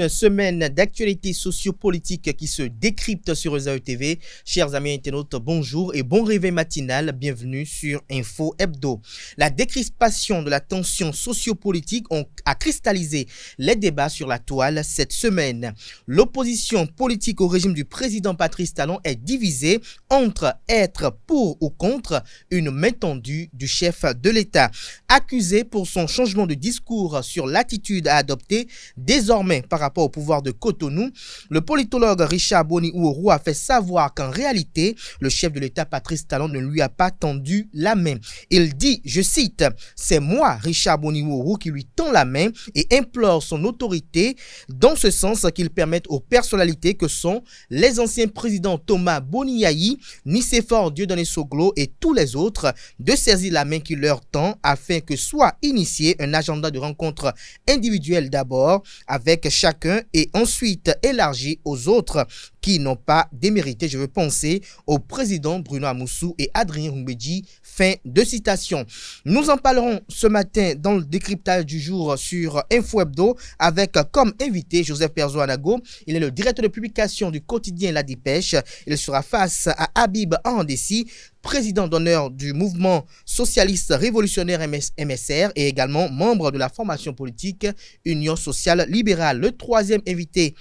une semaine d'actualité sociopolitique qui se décrypte sur Esaü TV. Chers amis internautes, bonjour et bon réveil matinal. Bienvenue sur Info Hebdo. La décrispation de la tension sociopolitique a cristallisé les débats sur la toile cette semaine. L'opposition politique au régime du président Patrice Talon est divisée entre être pour ou contre une main tendue du chef de l'État. Accusé pour son changement de discours sur l'attitude à adopter désormais par rapport au pouvoir de Cotonou, le politologue Richard Boni-Ouourou a fait savoir qu'en réalité, le chef de l'État Patrice Talon ne lui a pas tendu la main. Il dit, je cite, « C'est moi, Richard Boni-Ouourou, qui lui tend la main et implore son autorité dans ce sens qu'il permette aux personnalités que sont les anciens présidents Thomas Boniaï, Nicéphore Dieudonné Soglo et tous les autres de saisir la main qui leur tend afin que soit initié un agenda de rencontre individuelle d'abord avec chacun et ensuite élargi aux autres qui n'ont pas démérité. Je veux penser au président Bruno Amoussou et Adrien Rumbedji. Fin de citation. Nous en parlerons ce matin dans le décryptage du jour sur Info Hebdo avec comme invité Joseph Perzo-Anago. Il est le directeur de publication du quotidien La Dépêche. Il sera face à Habib Andessi, président d'honneur du mouvement socialiste révolutionnaire MSR et également membre de la formation politique Union sociale libérale. Le troisième invité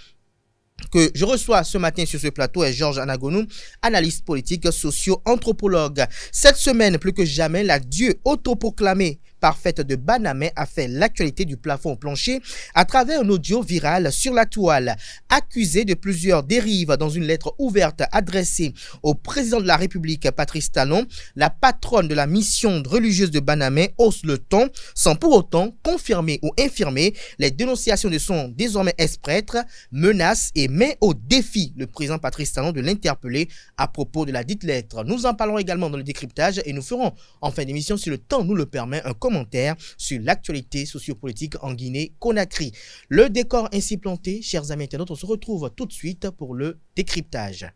que je reçois ce matin sur ce plateau est Georges Anagonou, analyste politique, socio-anthropologue. Cette semaine, plus que jamais, l'adieu autoproclamé parfaite de Banamé a fait l'actualité du plafond au plancher à travers un audio viral sur la toile. Accusé de plusieurs dérives dans une lettre ouverte adressée au président de la République, Patrice Talon, la patronne de la mission religieuse de Banamé hausse le ton sans pour autant confirmer ou infirmer les dénonciations de son désormais ex-prêtre, menace et met au défi le président Patrice Talon de l'interpeller à propos de la dite lettre. Nous en parlerons également dans le décryptage et nous ferons en fin d'émission, si le temps nous le permet, un commentaire sur l'actualité sociopolitique en Guinée-Conakry. Le décor ainsi planté, chers amis internautes, on se retrouve tout de suite pour le décryptage.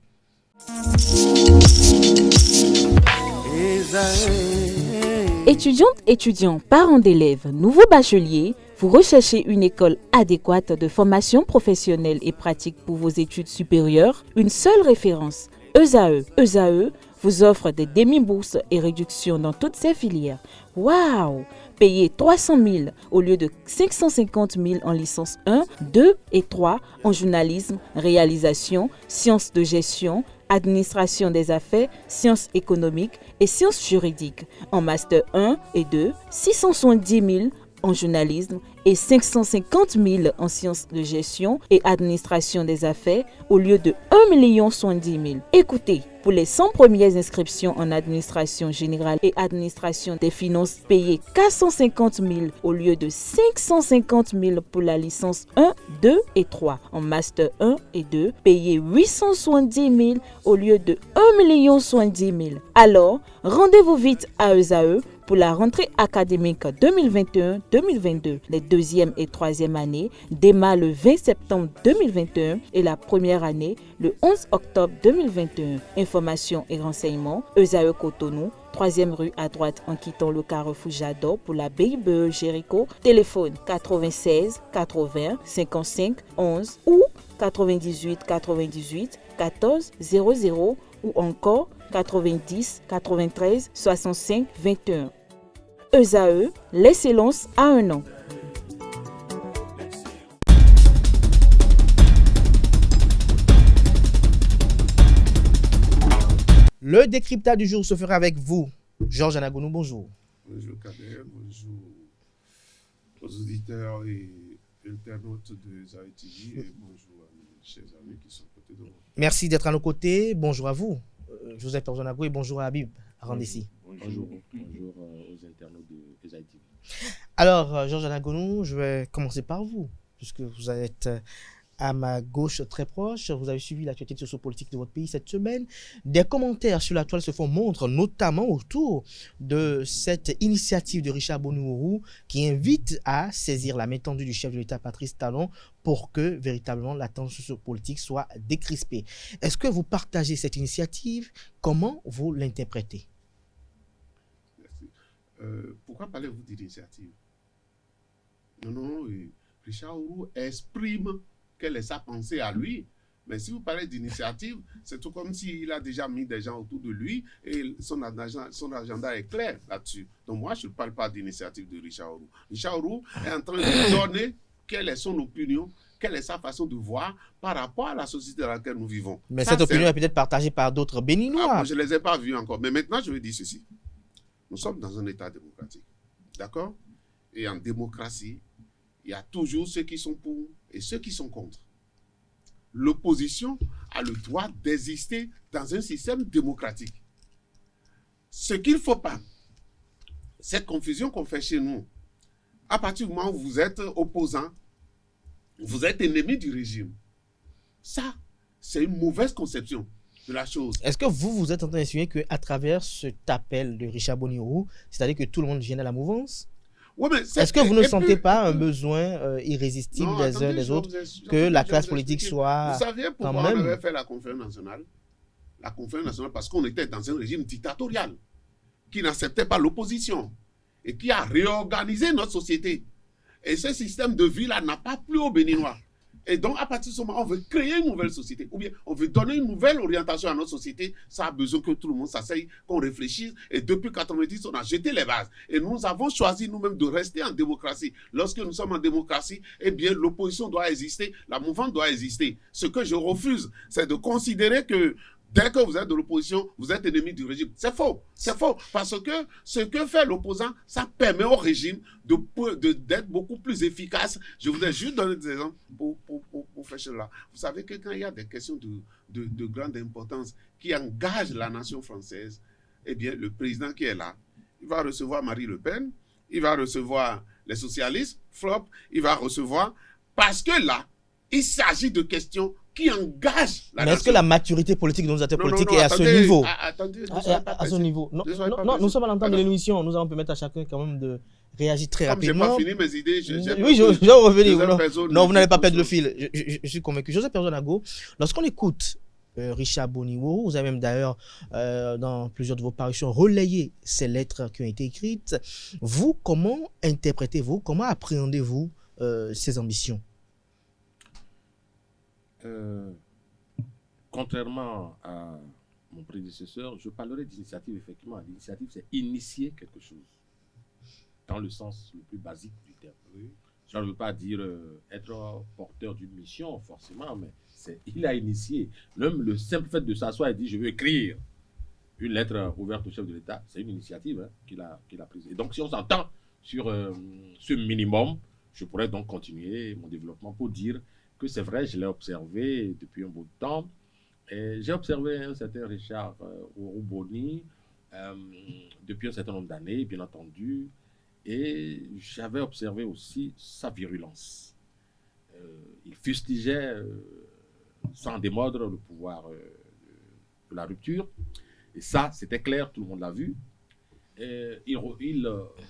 Étudiantes, étudiants, parents d'élèves, nouveaux bacheliers, vous recherchez une école adéquate de formation professionnelle et pratique pour vos études supérieures? Une seule référence, Esaü. Esaü vous offre des demi-bourses et réductions dans toutes ces filières. Waouh! Payez 300 000 au lieu de 550 000 en licence 1, 2 et 3 en journalisme, réalisation, sciences de gestion, administration des affaires, sciences économiques et sciences juridiques. En master 1 et 2, 670 000 en journalisme et 550 000 en sciences de gestion et administration des affaires au lieu de 1 070 000. Écoutez, pour les 100 premières inscriptions en administration générale et administration des finances, payez 450 000 au lieu de 550 000 pour la licence 1, 2 et 3. En master 1 et 2, payez 870 000 au lieu de 1 070 000. Alors, rendez-vous vite à Esaü pour la rentrée académique 2021-2022. Les deuxième et troisième années démarrent le 20 septembre 2021 et la première année le 11 octobre 2021. Informations et renseignements, Esaü Cotonou, 3e rue à droite en quittant le carrefour Jadot pour la BIBE Jéricho. Téléphone 96 80 55 11 ou 98 98 14 00 ou encore 90 93 65 21. Esaü, l'excellence à un an. Le décryptage du jour se fera avec vous. Georges Anagonou, bonjour. Bonjour Kader, bonjour aux auditeurs et internautes de Esaü TV et bonjour à mes chers amis qui sont à côté de moi. Merci d'être à nos côtés. Bonjour à vous, Joseph Perzo-Anago, et bonjour à Habib Arandessi. Bonjour aux internautes de Esaü TV. Alors, Georges Anagonou, je vais commencer par vous, puisque vous êtes à ma gauche très proche. Vous avez suivi l'actualité sociopolitique de votre pays cette semaine. Des commentaires sur la toile se font montre, notamment autour de cette initiative de Richard Boni-Ouourou qui invite à saisir la main tendue du chef de l'État Patrice Talon pour que véritablement la tension sociopolitique soit décrispée. Est-ce que vous partagez cette initiative? Comment vous l'interprétez? Merci. Pourquoi parlez-vous d'initiative? Non, Richard Boni-Ouourou exprime quelle est sa pensée à lui. Mais si vous parlez d'initiative, c'est tout comme s'il a déjà mis des gens autour de lui et son agenda est clair là-dessus. Donc moi, je ne parle pas d'initiative de Richard Orou. Richard Orou est en train de donner quelle est son opinion, quelle est sa façon de voir par rapport à la société dans laquelle nous vivons. Mais cette opinion est peut-être partagée par d'autres Béninois. Moi, je ne les ai pas vus encore. Mais maintenant, je vais dire ceci. Nous sommes dans un État démocratique. D'accord? Et en démocratie, il y a toujours ceux qui sont pour et ceux qui sont contre. L'opposition a le droit d'exister dans un système démocratique. Ce qu'il ne faut pas, cette confusion qu'on fait chez nous, à partir du moment où vous êtes opposant, vous êtes ennemi du régime. Ça, c'est une mauvaise conception de la chose. Est-ce que vous êtes en train d'insinuer qu'à travers cet appel de Richard Boni-Orou, c'est-à-dire que tout le monde vient à la mouvance? Ouais, mais est-ce que vous ne sentez pas un besoin irrésistible des uns des autres que la classe politique soit... Vous saviez pourquoi on avait fait la conférence nationale? La conférence nationale parce qu'on était dans un régime dictatorial qui n'acceptait pas l'opposition et qui a réorganisé notre société. Et ce système de vie-là n'a pas plu aux Béninois. Et donc, à partir de ce moment, on veut créer une nouvelle société. Ou bien, on veut donner une nouvelle orientation à notre société. Ça a besoin que tout le monde s'asseye, qu'on réfléchisse. Et depuis 1990, on a jeté les bases. Et nous avons choisi nous-mêmes de rester en démocratie. Lorsque nous sommes en démocratie, eh bien, l'opposition doit exister, la mouvance doit exister. Ce que je refuse, c'est de considérer que dès que vous êtes de l'opposition, vous êtes ennemi du régime. C'est faux. C'est faux. Parce que ce que fait l'opposant, ça permet au régime d'être beaucoup plus efficace. Je voudrais juste donner des exemples pour faire cela. Vous savez que quand il y a des questions de grande importance qui engagent la nation française, eh bien, le président qui est là, il va recevoir Marine Le Pen, il va recevoir les socialistes, Flop, il va recevoir... Parce que là, il s'agit de questions qui engage la nation. Mais est-ce que la maturité politique de nos acteurs politiques est à ce niveau? Attendez, à ce niveau. Non, nous sommes à l'entente de l'émission. Nous allons permettre à chacun quand même de réagir très rapidement. Comme je n'ai pas fini mes idées, je vais revenir. Non, vous n'allez pas perdre le fil. Je suis convaincu. Joseph Perzonago, lorsqu'on écoute Richard Boni-Orou, vous avez même d'ailleurs, dans plusieurs de vos parutions, relayé ces lettres qui ont été écrites. Vous, comment interprétez-vous, comment appréhendez-vous ces ambitions? Contrairement à mon prédécesseur, je parlerai d'initiative, effectivement. L'initiative, c'est initier quelque chose, dans le sens le plus basique du terme. Oui. Ça ne veut pas dire être porteur d'une mission, forcément, mais il a initié. Même le simple fait de s'asseoir et dire « je veux écrire une lettre ouverte au chef de l'État », c'est une initiative qu'il a prise. Et donc, si on s'entend sur ce minimum, je pourrais donc continuer mon développement pour dire que c'est vrai, je l'ai observé depuis un bout de temps. J'ai observé un certain Richard Orou-Boni depuis un certain nombre d'années, bien entendu, et j'avais observé aussi sa virulence. Il fustigeait sans démordre le pouvoir de la rupture, et ça, c'était clair, tout le monde l'a vu. Il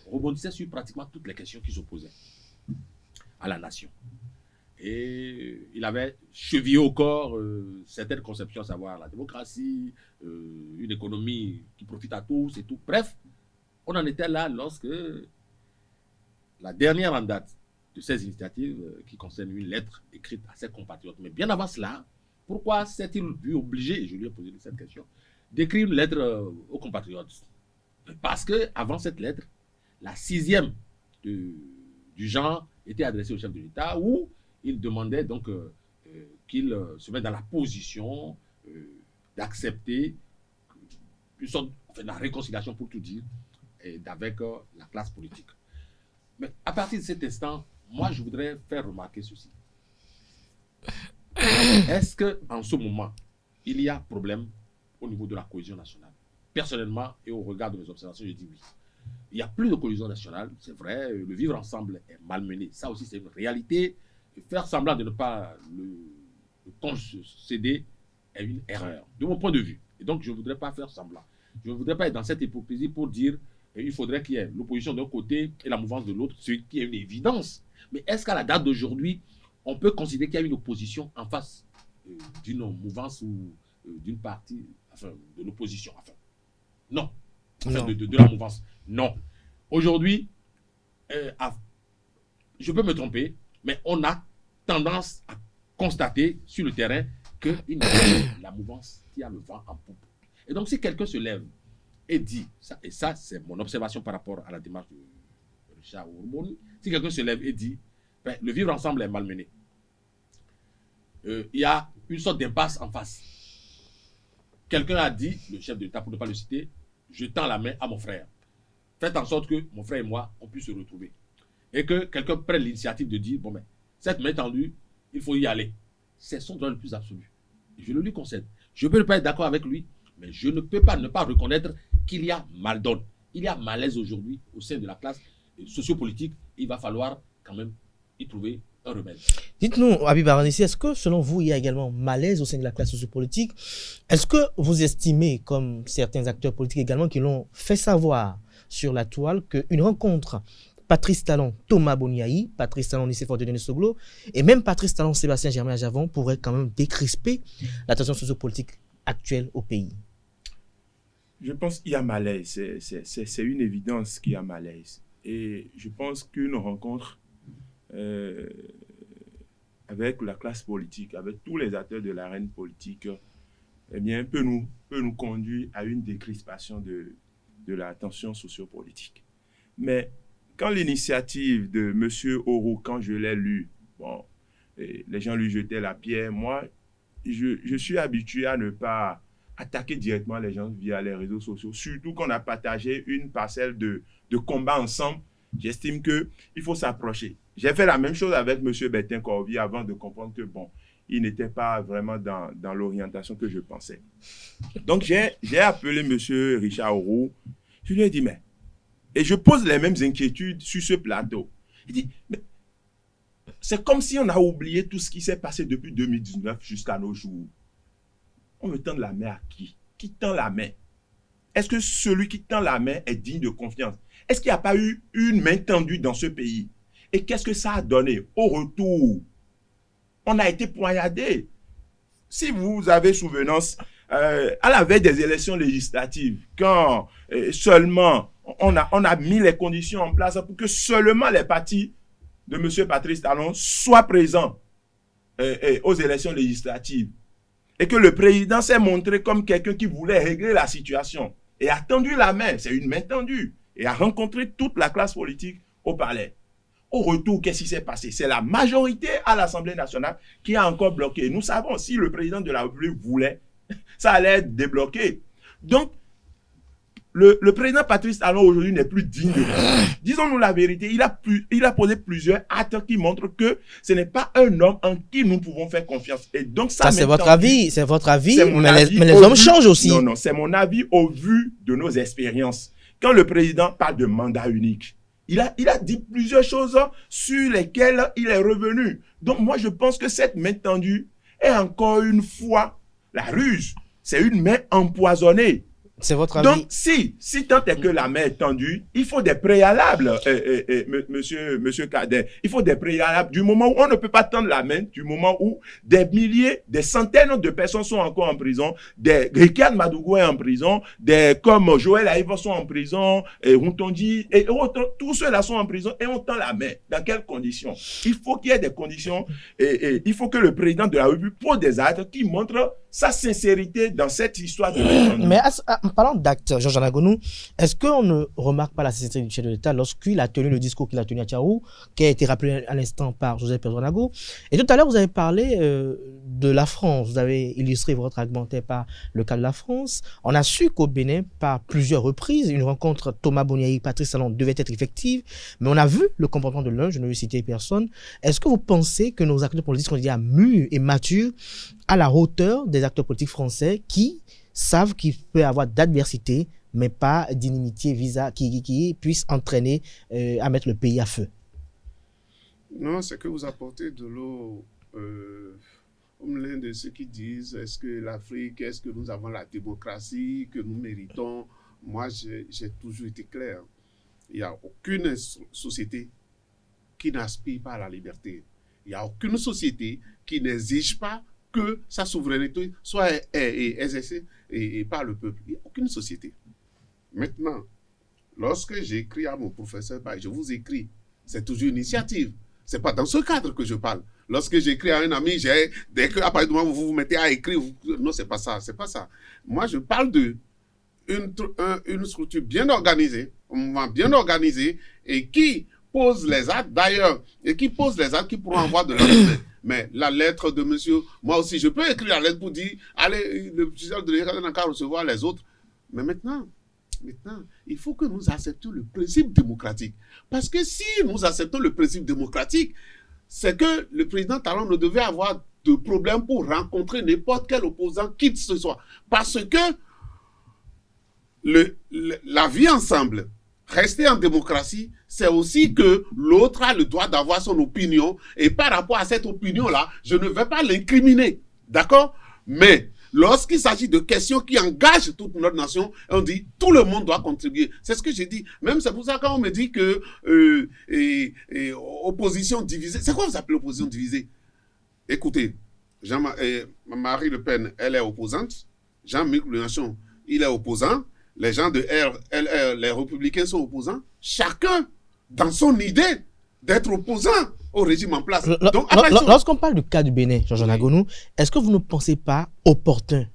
rebondissait sur pratiquement toutes les questions qui s'opposaient à la nation. Et il avait chevillé au corps certaines conceptions, à savoir la démocratie, une économie qui profite à tous et tout. Bref, on en était là lorsque la dernière en date de ces initiatives qui concerne une lettre écrite à ses compatriotes. Mais bien avant cela, pourquoi s'est-il vu obligé, et je lui ai posé cette question, d'écrire une lettre aux compatriotes? Parce qu'avant cette lettre, la 6e du genre était adressée au chef de l'État où il demandait donc qu'il se mette dans la position d'accepter une sorte de la réconciliation, pour tout dire, avec la classe politique. Mais à partir de cet instant, moi, je voudrais faire remarquer ceci. Est-ce qu'en ce moment, il y a problème au niveau de la cohésion nationale? Personnellement, et au regard de mes observations, je dis oui. Il n'y a plus de cohésion nationale, c'est vrai, le vivre ensemble est malmené. Ça aussi, c'est une réalité. Faire semblant de ne pas le concéder est une erreur, de mon point de vue. Et donc, je ne voudrais pas faire semblant. Je ne voudrais pas être dans cette hypocrisie pour dire qu'il faudrait qu'il y ait l'opposition d'un côté et la mouvance de l'autre, ce qui est une évidence. Mais est-ce qu'à la date d'aujourd'hui, on peut considérer qu'il y a une opposition en face d'une mouvance ou d'une partie, enfin, de l'opposition? Enfin, non. Enfin, de la mouvance. Non. Aujourd'hui, je peux me tromper, mais on a tendance à constater sur le terrain qu'il n'y a pas la mouvance qui a le vent en poupe. Et donc, si quelqu'un se lève et dit, et ça, c'est mon observation par rapport à la démarche de Richard Ourobouni, si quelqu'un se lève et dit, ben, le vivre ensemble est malmené, il y a une sorte d'impasse en face. Quelqu'un a dit, le chef de l'État, pour ne pas le citer, je tends la main à mon frère. Faites en sorte que mon frère et moi, on puisse se retrouver. Et que quelqu'un prenne l'initiative de dire, bon, mais cette main tendue, il faut y aller. C'est son droit le plus absolu. Et je le lui concède. Je peux ne pas être d'accord avec lui, mais je ne peux pas ne pas reconnaître qu'il y a mal donne. Il y a malaise aujourd'hui au sein de la classe sociopolitique. Il va falloir quand même y trouver un remède. Dites-nous, Habib Aranissi, est-ce que selon vous, il y a également malaise au sein de la classe sociopolitique? Est-ce que vous estimez, comme certains acteurs politiques également qui l'ont fait savoir sur la toile, qu'une rencontre Patrice Talon, Thomas Boniaï, Patrice Talon, Nicéphore Denis Soglo, et même Patrice Talon, Sébastien Germain-Javon pourrait quand même décrisper la tension sociopolitique actuelle au pays? Je pense qu'il y a malaise. C'est une évidence qu'il y a malaise. Et je pense qu'une rencontre avec la classe politique, avec tous les acteurs de l'arène politique, eh bien, peut nous conduire à une décrispation de la tension sociopolitique. Mais quand l'initiative de M. Oro, quand je l'ai lu, bon, les gens lui jetaient la pierre. Moi, je suis habitué à ne pas attaquer directement les gens via les réseaux sociaux, surtout qu'on a partagé une parcelle de combat ensemble. J'estime qu'il faut s'approcher. J'ai fait la même chose avec M. Bertin Corvi avant de comprendre que, bon, il n'était pas vraiment dans l'orientation que je pensais. Donc, j'ai appelé M. Richard Oro. Je lui ai dit, mais... Et je pose les mêmes inquiétudes sur ce plateau. Il dit, mais c'est comme si on a oublié tout ce qui s'est passé depuis 2019 jusqu'à nos jours. On me tend la main à qui? Qui tend la main? Est-ce que celui qui tend la main est digne de confiance? Est-ce qu'il n'y a pas eu une main tendue dans ce pays? Et qu'est-ce que ça a donné? Au retour, on a été poignardé. Si vous avez souvenance, à la veille des élections législatives, quand seulement on a mis les conditions en place pour que seulement les partis de M. Patrice Talon soient présents aux élections législatives, et que le président s'est montré comme quelqu'un qui voulait régler la situation et a tendu la main, c'est une main tendue, et a rencontré toute la classe politique au palais. Au retour, qu'est-ce qui s'est passé? C'est la majorité à l'Assemblée nationale qui a encore bloqué. Nous savons, si le président de la République voulait, ça allait être débloqué. Donc, le président Patrice Talon aujourd'hui n'est plus digne de lui. Disons-nous la vérité, il a posé plusieurs actes qui montrent que ce n'est pas un homme en qui nous pouvons faire confiance. Et donc ça c'est votre avis, mais les hommes changent aussi. Non, c'est mon avis au vu de nos expériences. Quand le président parle de mandat unique, il a dit plusieurs choses sur lesquelles il est revenu. Donc moi je pense que cette main tendue est encore une fois la ruse. C'est une main empoisonnée. C'est votre avis. Donc, si tant est que la main est tendue, il faut des préalables, monsieur Kader. Il faut des préalables du moment où on ne peut pas tendre la main, du moment où des milliers, des centaines de personnes sont encore en prison, des Ricard Madougou est en prison, des comme Joël Aïva sont en prison, et Rontondi, et autres, tous ceux-là sont en prison, et on tend la main. Dans quelles conditions? Il faut qu'il y ait des conditions, et il faut que le président de la République pose des actes qui montrent sa sincérité dans cette histoire de main. Mais en parlant d'actes, Georges Anagonou, est-ce qu'on ne remarque pas la sincérité du chef de l'État lorsqu'il a tenu le discours qu'il a tenu à Tchaou, qui a été rappelé à l'instant par Joseph Perdonago? Et tout à l'heure, vous avez parlé de la France. Vous avez illustré votre argumentaire par le cas de la France. On a su qu'au Bénin, par plusieurs reprises, une rencontre Thomas Boniaï, Patrice Talon devait être effective, mais on a vu le comportement de l'un, je ne vais citer personne. Est-ce que vous pensez que nos acteurs politiques sont déjà mûrs et matures à la hauteur des acteurs politiques français qui savent qu'il peut y avoir d'adversité, mais pas d'inimitié qui puisse entraîner à mettre le pays à feu? Non, c'est que vous apportez de l'eau au moulin de ceux qui disent est-ce que l'Afrique, est-ce que nous avons la démocratie que nous méritons? Moi, j'ai toujours été clair. Il n'y a aucune société qui n'aspire pas à la liberté. Il n'y a aucune société qui n'exige pas que sa souveraineté soit exercée par le peuple. Il n'y a aucune société. Maintenant, lorsque j'écris à mon professeur, je vous écris, c'est toujours une initiative. Ce n'est pas dans ce cadre que je parle. Lorsque j'écris à un ami, dès qu'à partir du moment où vous vous mettez à écrire, non, c'est pas ça. Moi, je parle une structure bien organisée, un mouvement bien organisé et qui pose les actes, d'ailleurs, qui pourront avoir de la mais la lettre de monsieur, moi aussi, je peux écrire la lettre pour dire, allez, le président de l'État n'a qu'à recevoir les autres. Mais maintenant, il faut que nous acceptions le principe démocratique. Parce que si nous acceptons le principe démocratique, c'est que le président Talon ne devait avoir de problème pour rencontrer n'importe quel opposant, qui que ce soit. Parce que la vie ensemble, rester en démocratie, c'est aussi que l'autre a le droit d'avoir son opinion. Et par rapport à cette opinion-là, je ne vais pas l'incriminer. D'accord? Mais lorsqu'il s'agit de questions qui engagent toute notre nation, on dit tout le monde doit contribuer. C'est ce que j'ai dit. Même c'est pour ça quand on me dit que opposition divisée, c'est quoi vous appelez opposition divisée? Écoutez, Marie Le Pen, elle est opposante. Jean-Luc Mélenchon, il est opposant. Les gens de LR, les républicains sont opposants. Chacun dans son idée d'être opposant au régime en place. Donc, lorsqu'on parle du cas du Bénin, Jean-Jean Agonou, est-ce que vous ne pensez pas opportun,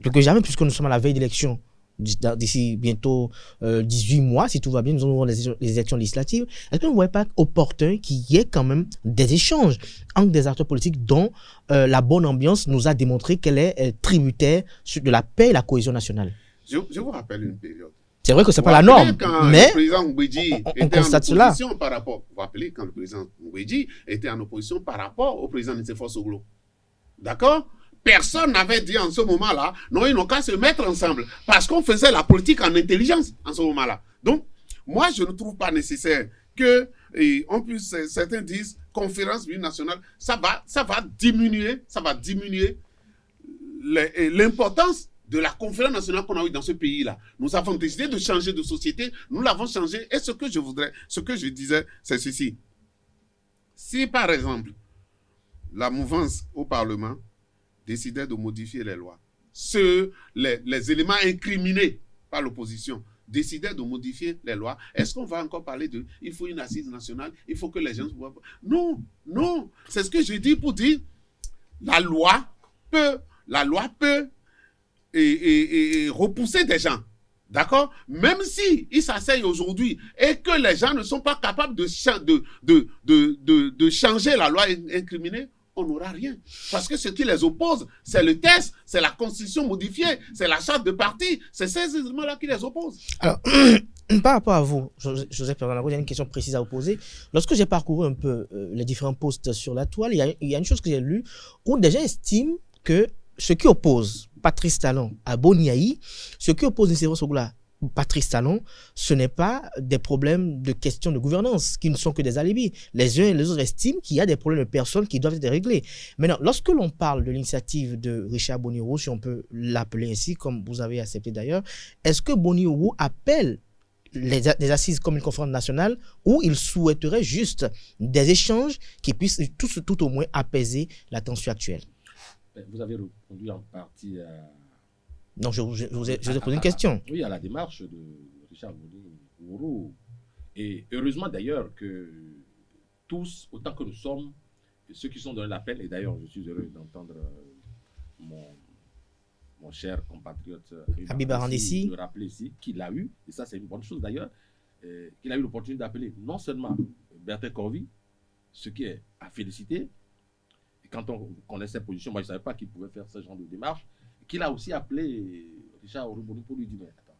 plus que jamais, puisque nous sommes à la veille d'élections, d'ici bientôt 18 mois, si tout va bien, nous aurons les élections législatives, est-ce que vous ne voyez pas opportun qu'il y ait quand même des échanges entre des acteurs politiques dont la bonne ambiance nous a démontré qu'elle est tributaire de la paix et la cohésion nationale? Je vous rappelle une période. C'est vrai que ce n'est pas la norme, mais le président Ngouedji on constate cela. Vous vous rappelez quand le président Ngouedji était en opposition par rapport au président Nicéphore Soglo. D'accord? Personne n'avait dit en ce moment-là, non, ils n'ont qu'à se mettre ensemble, parce qu'on faisait la politique en intelligence en ce moment-là. Donc, moi, je ne trouve pas nécessaire que, en plus, certains disent, conférence binationale, ça va diminuer l'importance de la conférence nationale qu'on a eue dans ce pays-là. Nous avons décidé de changer de société, nous l'avons changé, et ce que je disais, c'est ceci. Si, par exemple, la mouvance au Parlement décidait de modifier les lois, les éléments incriminés par l'opposition décidaient de modifier les lois, est-ce qu'on va encore parler de « il faut une assise nationale, il faut que les gens... » Non, c'est ce que je dis pour dire la loi peut repousser des gens, d'accord? Même si ils s'asseyent aujourd'hui et que les gens ne sont pas capables de changer la loi incriminée, on n'aura rien. Parce que ce qui les oppose, c'est le test, c'est la constitution modifiée, c'est la charte de parti, c'est ces éléments-là qui les opposent. Alors, par rapport à vous, Joseph Perdanago, il y a une question précise à vous poser. Lorsque j'ai parcouru un peu les différents posts sur la toile, il y a une chose que j'ai lue où des gens estiment que ce qui oppose Patrice Talon à Boni-Aï, ce qui oppose Nicéphore Soglo à Patrice Talon, ce n'est pas des problèmes de questions de gouvernance qui ne sont que des alibis. Les uns et les autres estiment qu'il y a des problèmes de personnes qui doivent être réglés. Maintenant, lorsque l'on parle de l'initiative de Richard Boni-Ourou, si on peut l'appeler ainsi, comme vous avez accepté d'ailleurs, est-ce que Boni-Ourou appelle des assises comme une conférence nationale où il souhaiterait juste des échanges qui puissent tout au moins apaiser la tension actuelle? Vous avez répondu en partie à... Non, je vous ai posé une question. Oui, à la démarche de Richard Boni-Ourou. Et heureusement d'ailleurs que tous, autant que nous sommes, ceux qui sont dans l'appel, et d'ailleurs je suis heureux d'entendre mon cher compatriote Habib Arandessi le rappeler ici, qu'il a eu, et ça c'est une bonne chose d'ailleurs, qu'il a eu l'opportunité d'appeler non seulement Bertin Corvi, ce qui est à féliciter. Et quand on connaît ses positions, moi je ne savais pas qu'il pouvait faire ce genre de démarche, qu'il a aussi appelé Richard Boni pour lui dire, mais attends,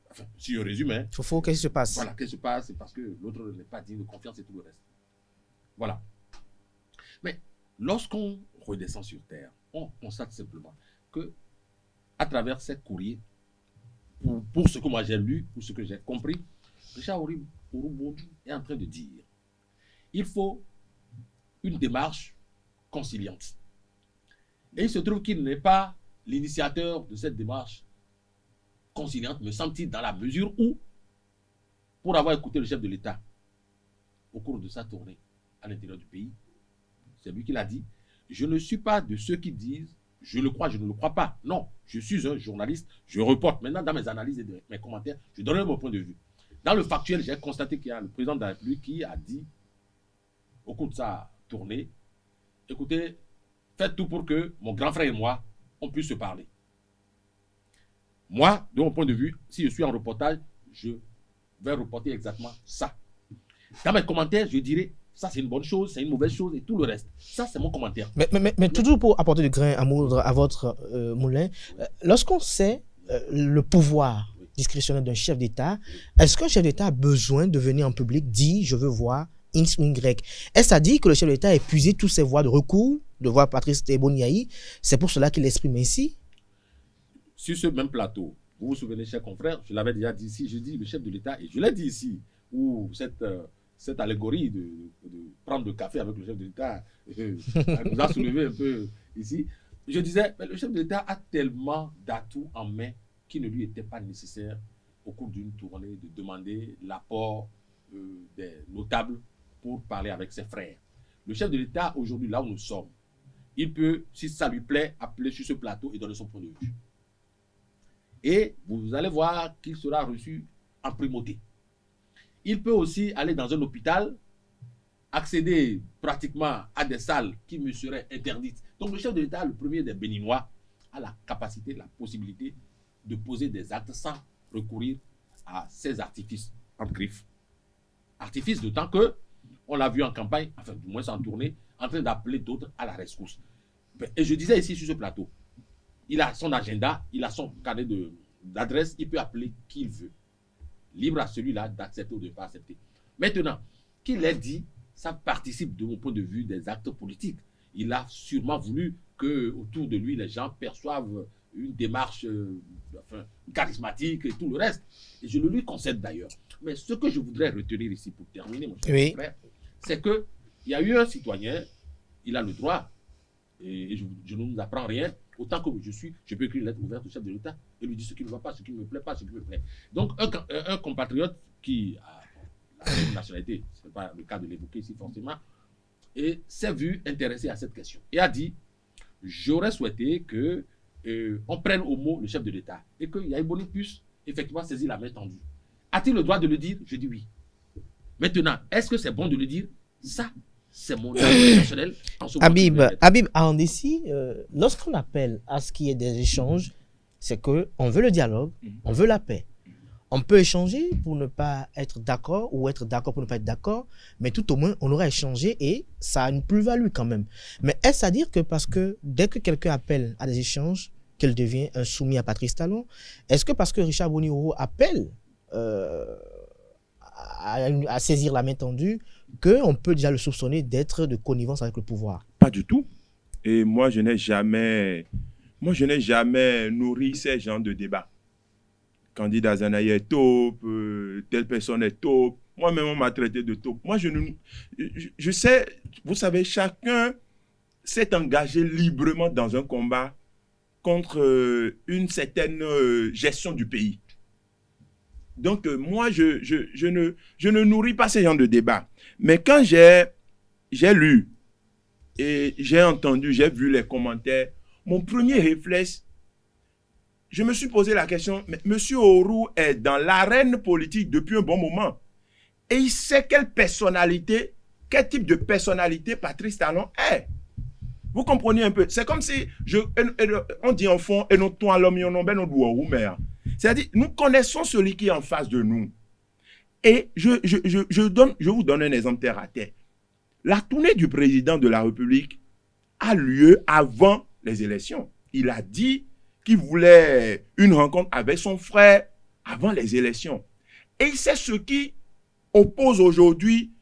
enfin, si je résume, hein, qu'est-ce qui se passe? Voilà, qu'est-ce qui se passe, c'est parce que l'autre n'est pas digne de confiance et tout le reste. Voilà. Mais lorsqu'on redescend sur terre, on constate simplement que, à travers ces courriers, pour ce que moi j'ai lu, pour ce que j'ai compris, Richard Boni est en train de dire il faut une démarche conciliante. Et il se trouve qu'il n'est pas l'initiateur de cette démarche conciliante, me semble-t-il, dans la mesure où, pour avoir écouté le chef de l'État au cours de sa tournée à l'intérieur du pays, c'est lui qui l'a dit, je ne suis pas de ceux qui disent je le crois, je ne le crois pas. Non, je suis un journaliste, je reporte. Maintenant, dans mes analyses et mes commentaires, je donne mon point de vue. Dans le factuel, j'ai constaté qu'il y a le président de la République qui a dit, au cours de sa tournée, écoutez, faites tout pour que mon grand frère et moi, on puisse se parler. Moi, de mon point de vue, si je suis en reportage, je vais reporter exactement ça. Dans mes commentaires, je dirais, ça c'est une bonne chose, c'est une mauvaise chose et tout le reste. Ça, c'est mon commentaire. Mais toujours pour apporter du grain à moudre à votre moulin, lorsqu'on sait le pouvoir discrétionnaire d'un chef d'État, est-ce qu'un chef d'État a besoin de venir en public dire « je veux voir X ou Y ». Est-ce à dire que le chef d'État a épuisé toutes ses voies de recours, de voir Patrice Eboniaï? C'est pour cela qu'il l'exprime ainsi? Sur ce même plateau, vous vous souvenez, chers confrères, je l'avais déjà dit ici, je dis le chef de l'État, et je l'ai dit ici, où cette allégorie de prendre le café avec le chef de l'État nous a soulevé un peu ici. Je disais, mais le chef de l'État a tellement d'atouts en main qu'il ne lui était pas nécessaire, au cours d'une tournée, de demander l'apport des notables pour parler avec ses frères. Le chef de l'État, aujourd'hui, là où nous sommes, il peut, si ça lui plaît, appeler sur ce plateau et donner son point de vue. Et vous allez voir qu'il sera reçu en primauté. Il peut aussi aller dans un hôpital, accéder pratiquement à des salles qui me seraient interdites. Donc le chef de l'État, le premier des Béninois, a la capacité, la possibilité de poser des actes sans recourir à ces artifices en griffe. Artifices d'autant que, on l'a vu en campagne, enfin du moins en tournée, en train d'appeler d'autres à la rescousse. Et je disais ici sur ce plateau, il a son agenda, il a son carnet d'adresse, il peut appeler qui il veut. Libre à celui-là d'accepter ou de ne pas accepter. Maintenant, qu'il ait dit, ça participe de mon point de vue des actes politiques. Il a sûrement voulu que autour de lui, les gens perçoivent une démarche charismatique et tout le reste. Et je le lui concède d'ailleurs. Mais ce que je voudrais retenir ici pour terminer, mon cher frère, c'est qu'il y a eu un citoyen, il a le droit, et je ne vous apprends rien, autant que je peux écrire une lettre ouverte au chef de l'État et lui dire ce qui ne va pas, ce qui ne me plaît pas, ce qui me plaît. Donc, un compatriote qui a la même nationalité, ce n'est pas le cas de l'évoquer ici forcément, et s'est vu intéressé à cette question et a dit, j'aurais souhaité que on prenne au mot le chef de l'État et que Yaïboni puisse effectivement saisir la main tendue. A-t-il le droit de le dire? Je dis oui. Maintenant, est-ce que c'est bon de le dire? Ça, c'est mon avis personnel. Habib Andessi, lorsqu'on appelle à ce qu'il y ait des échanges, c'est qu'on veut le dialogue, on veut la paix. On peut échanger pour ne pas être d'accord ou être d'accord pour ne pas être d'accord, mais tout au moins, on aura échangé et ça a une plus-value quand même. Mais est-ce à dire que parce que dès que quelqu'un appelle à des échanges, qu'il devient un soumis à Patrice Talon? Est-ce que parce que Richard Boni-Oro appelle à saisir la main tendue, qu'on peut déjà le soupçonner d'être de connivence avec le pouvoir? Pas du tout. Et moi, je n'ai jamais nourri ces genres de débats. Candidat Zanaï est taupe, telle personne est taupe. Moi-même, on m'a traité de taupe. Moi, je sais, vous savez, chacun s'est engagé librement dans un combat contre une certaine gestion du pays. Donc, moi, je ne nourris pas ces genres de débats. Mais quand j'ai lu et j'ai entendu, j'ai vu les commentaires, mon premier réflexe, je me suis posé la question, mais M. Auroux est dans l'arène politique depuis un bon moment. Et il sait quelle personnalité, quel type de personnalité Patrice Talon est. Vous comprenez un peu? C'est comme si, on dit en fond, et nous tous l'homme, c'est-à-dire, nous connaissons celui qui est en face de nous. Et je vous donne un exemple terre à terre. La tournée du président de la République a lieu avant les élections. Il a dit qu'il voulait une rencontre avec son frère avant les élections. Et c'est ce qui oppose aujourd'hui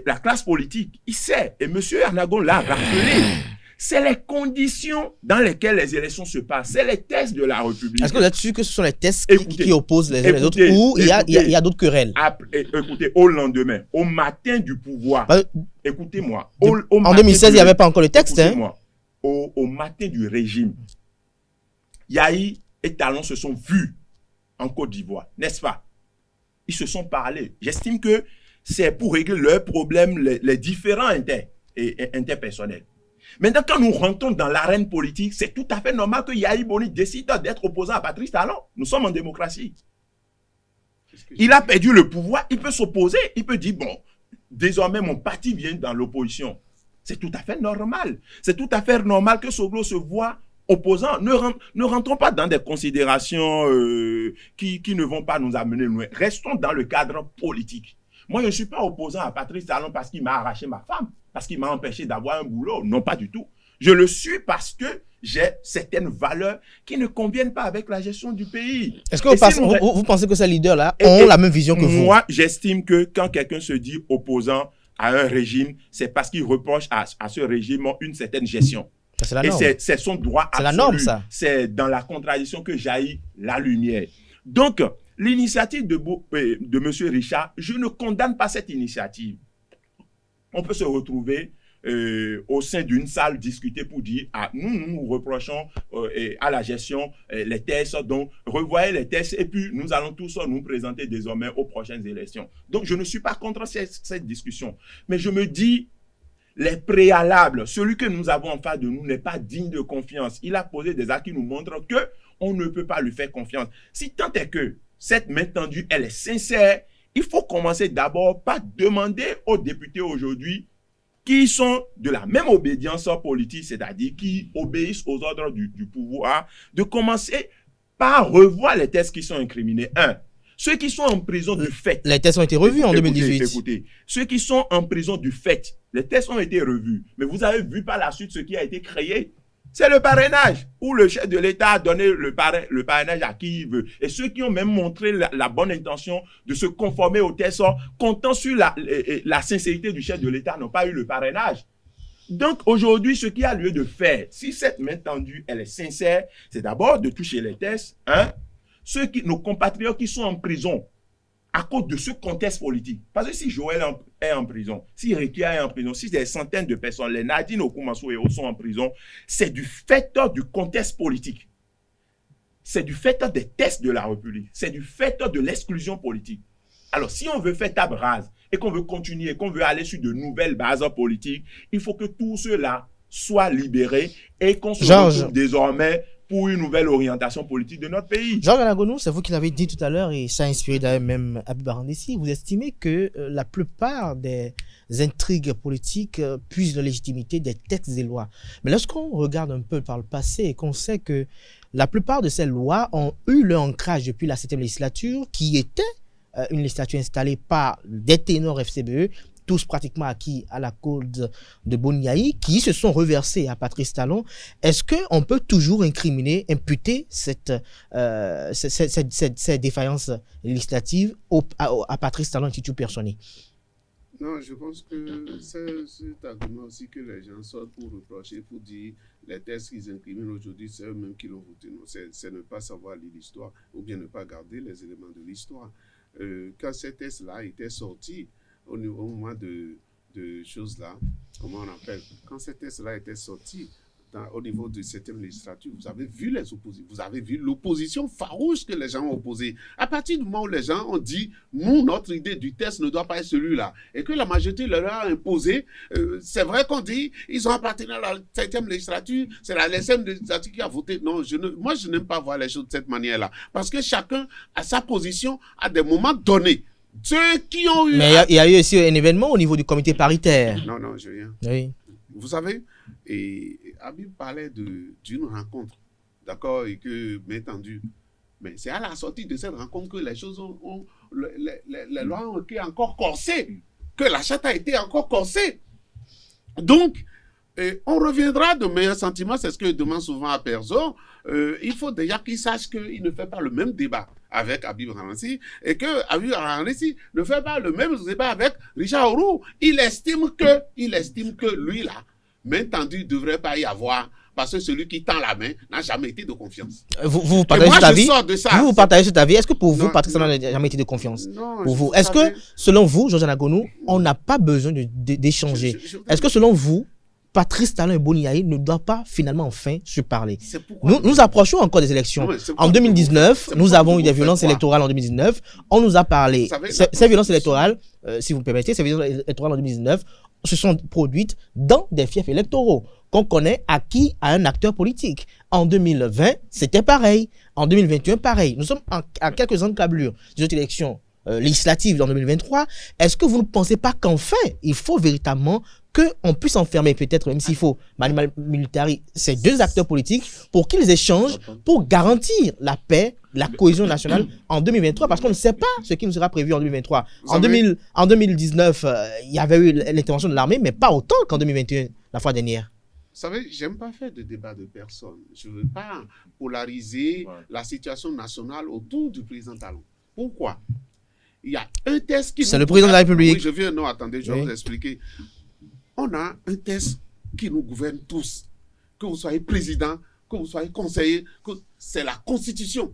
la classe politique. Il sait, et M. Arnagon l'a rappelé, c'est les conditions dans lesquelles les élections se passent. C'est les tests de la République. Est-ce que vous êtes sûr que ce sont les tests qui opposent les uns les autres ou il y a d'autres querelles? Écoutez, au lendemain, au matin du pouvoir, écoutez-moi. En 2016, il n'y avait pas encore le texte. Écoutez-moi, au matin du régime, Yahi et Talon se sont vus en Côte d'Ivoire, n'est-ce pas? Ils se sont parlé. J'estime que c'est pour régler leurs problèmes, les différents interpersonnels. Maintenant, quand nous rentrons dans l'arène politique, c'est tout à fait normal que Yahi Boni décide d'être opposant à Patrice Talon. Nous sommes en démocratie. Il a perdu le pouvoir, il peut s'opposer, il peut dire, bon, désormais mon parti vient dans l'opposition. C'est tout à fait normal. C'est tout à fait normal que Soglo se voit opposant. Ne rentrons pas dans des considérations qui ne vont pas nous amener loin. Restons dans le cadre politique. Moi, je ne suis pas opposant à Patrice Talon parce qu'il m'a arraché ma femme, parce qu'il m'a empêché d'avoir un boulot. Non, pas du tout. Je le suis parce que j'ai certaines valeurs qui ne conviennent pas avec la gestion du pays. Est-ce que vous pensez que ces leaders-là ont la même vision que vous? Moi, j'estime que quand quelqu'un se dit opposant à un régime, c'est parce qu'il reproche à ce régime une certaine gestion. C'est la norme. Et c'est son droit absolu. C'est la norme, ça. C'est dans la contradiction que jaillit la lumière. Donc, l'initiative de M. Richard, je ne condamne pas cette initiative. On peut se retrouver au sein d'une salle discuter pour dire nous reprochons à la gestion les tests, donc revoyez les tests et puis nous allons tous nous présenter désormais aux prochaines élections. Donc je ne suis pas contre cette discussion, mais je me dis les préalables, celui que nous avons en face de nous n'est pas digne de confiance. Il a posé des actes qui nous montrent que on ne peut pas lui faire confiance. Si tant est que cette main tendue, elle est sincère, il faut commencer d'abord par demander aux députés aujourd'hui qui sont de la même obédience politique, c'est-à-dire qui obéissent aux ordres du pouvoir, de commencer par revoir les tests qui sont incriminés. Ceux qui sont en prison du fait. Les tests ont été revus en 2018. Écoutez, ceux qui sont en prison du fait, les tests ont été revus. Mais vous avez vu par la suite ce qui a été créé. C'est le parrainage, où le chef de l'État a donné le parrainage à qui il veut. Et ceux qui ont même montré la bonne intention de se conformer au test, comptant sur la sincérité du chef de l'État, n'ont pas eu le parrainage. Donc aujourd'hui, ce qui a lieu de faire, si cette main tendue, elle est sincère, c'est d'abord de toucher les tests, nos compatriotes qui sont en prison, à cause de ce contexte politique. Parce que si Joël est en prison, si Rekia est en prison, si des centaines de personnes, les Nadine Okumaso et autres sont en prison, c'est du fait du contexte politique. C'est du fait des tests de la République. C'est du fait de l'exclusion politique. Alors, si on veut faire table rase et qu'on veut continuer, qu'on veut aller sur de nouvelles bases politiques, il faut que tout cela soit libéré et qu'on se retrouve désormais pour une nouvelle orientation politique de notre pays. Georges Anagonou, c'est vous qui l'avez dit tout à l'heure et ça a inspiré d'ailleurs même Habib Arandessi. Vous estimez que la plupart des intrigues politiques puisent la légitimité des textes et lois. Mais lorsqu'on regarde un peu par le passé et qu'on sait que la plupart de ces lois ont eu leur ancrage depuis la 7e législature, qui était une législature installée par des ténors FCBE, tous pratiquement acquis à la cause de Boniaï, qui se sont reversés à Patrice Talon. Est-ce qu'on peut toujours imputer cette défaillance législative à Patrice Talon, titre personnel? Non, je pense que c'est cet argument aussi que les gens sortent pour reprocher, pour dire les tests qu'ils incriminent aujourd'hui, c'est eux-mêmes qui l'ont voté. C'est ne pas savoir lire l'histoire ou bien ne pas garder les éléments de l'histoire. Quand ces tests-là étaient sortis, au moment de choses-là, comment on appelle, quand ces tests-là étaient sortis au niveau de cette législature, vous avez vu les oppositions, vous avez vu l'opposition farouche que les gens ont opposée. À partir du moment où les gens ont dit, nous, notre idée du test ne doit pas être celui-là, et que la majorité leur a imposé, c'est vrai qu'on dit, ils ont appartenu à la 7e législature, c'est la 7e législature qui a voté. Non, moi, je n'aime pas voir les choses de cette manière-là, parce que chacun a sa position à des moments donnés. Ceux qui ont eu... Mais il y a eu aussi un événement au niveau du comité paritaire. Non, je viens. Oui. Vous savez, et Habib parlait d'une rencontre, d'accord, et que, bien entendu, mais c'est à la sortie de cette rencontre que les choses les lois ont été encore corsées, que la charte a été encore corsée. Donc, on reviendra de meilleurs sentiments, c'est ce que je demande souvent à Perzo. Il faut déjà qu'il sache qu'il ne fait pas le même débat avec Habib Arandessi et que Habib Arandessi ne fait pas le même débat avec Richard Orou. Il estime que lui là, main tendue, ne devrait pas y avoir parce que celui qui tend la main n'a jamais été de confiance. Vous partagez cet avis? Vous partagez cet avis? Est-ce que pour vous, Patrice Talon n'a jamais été de confiance? Non. Pour vous, est-ce que selon vous, Georges Anagonou, on n'a pas besoin d'échanger? Est-ce que selon vous, Patrice Talon et Boniaï ne doivent pas finalement enfin se parler? Nous approchons encore des élections. En 2019, nous avons eu des violences électorales en 2019. On nous a parlé. Ces violences électorales, si vous me permettez, ces violences électorales en 2019 se sont produites dans des fiefs électoraux qu'on connaît acquis à un acteur politique. En 2020, c'était pareil. En 2021, pareil. Nous sommes à quelques encablures des autres élections législatives en 2023. Est-ce que vous ne pensez pas qu'enfin, il faut véritablement qu'on puisse enfermer peut-être, même s'il faut, Mani Militari, ces deux acteurs politiques pour qu'ils échangent, pour garantir la paix, la cohésion nationale en 2023, parce qu'on ne sait pas ce qui nous sera prévu en 2023. En 2019, il y avait eu l'intervention de l'armée, mais pas autant qu'en 2021, la fois dernière. Vous savez, j'aime pas faire de débat de personnes. Je ne veux pas polariser la situation nationale autour du président Talon. Pourquoi? Il y a un test qui... C'est le président de la République. Oui, je viens... Non, attendez, je vais vous expliquer. On a un test qui nous gouverne tous. Que vous soyez président, que vous soyez conseiller, c'est la Constitution.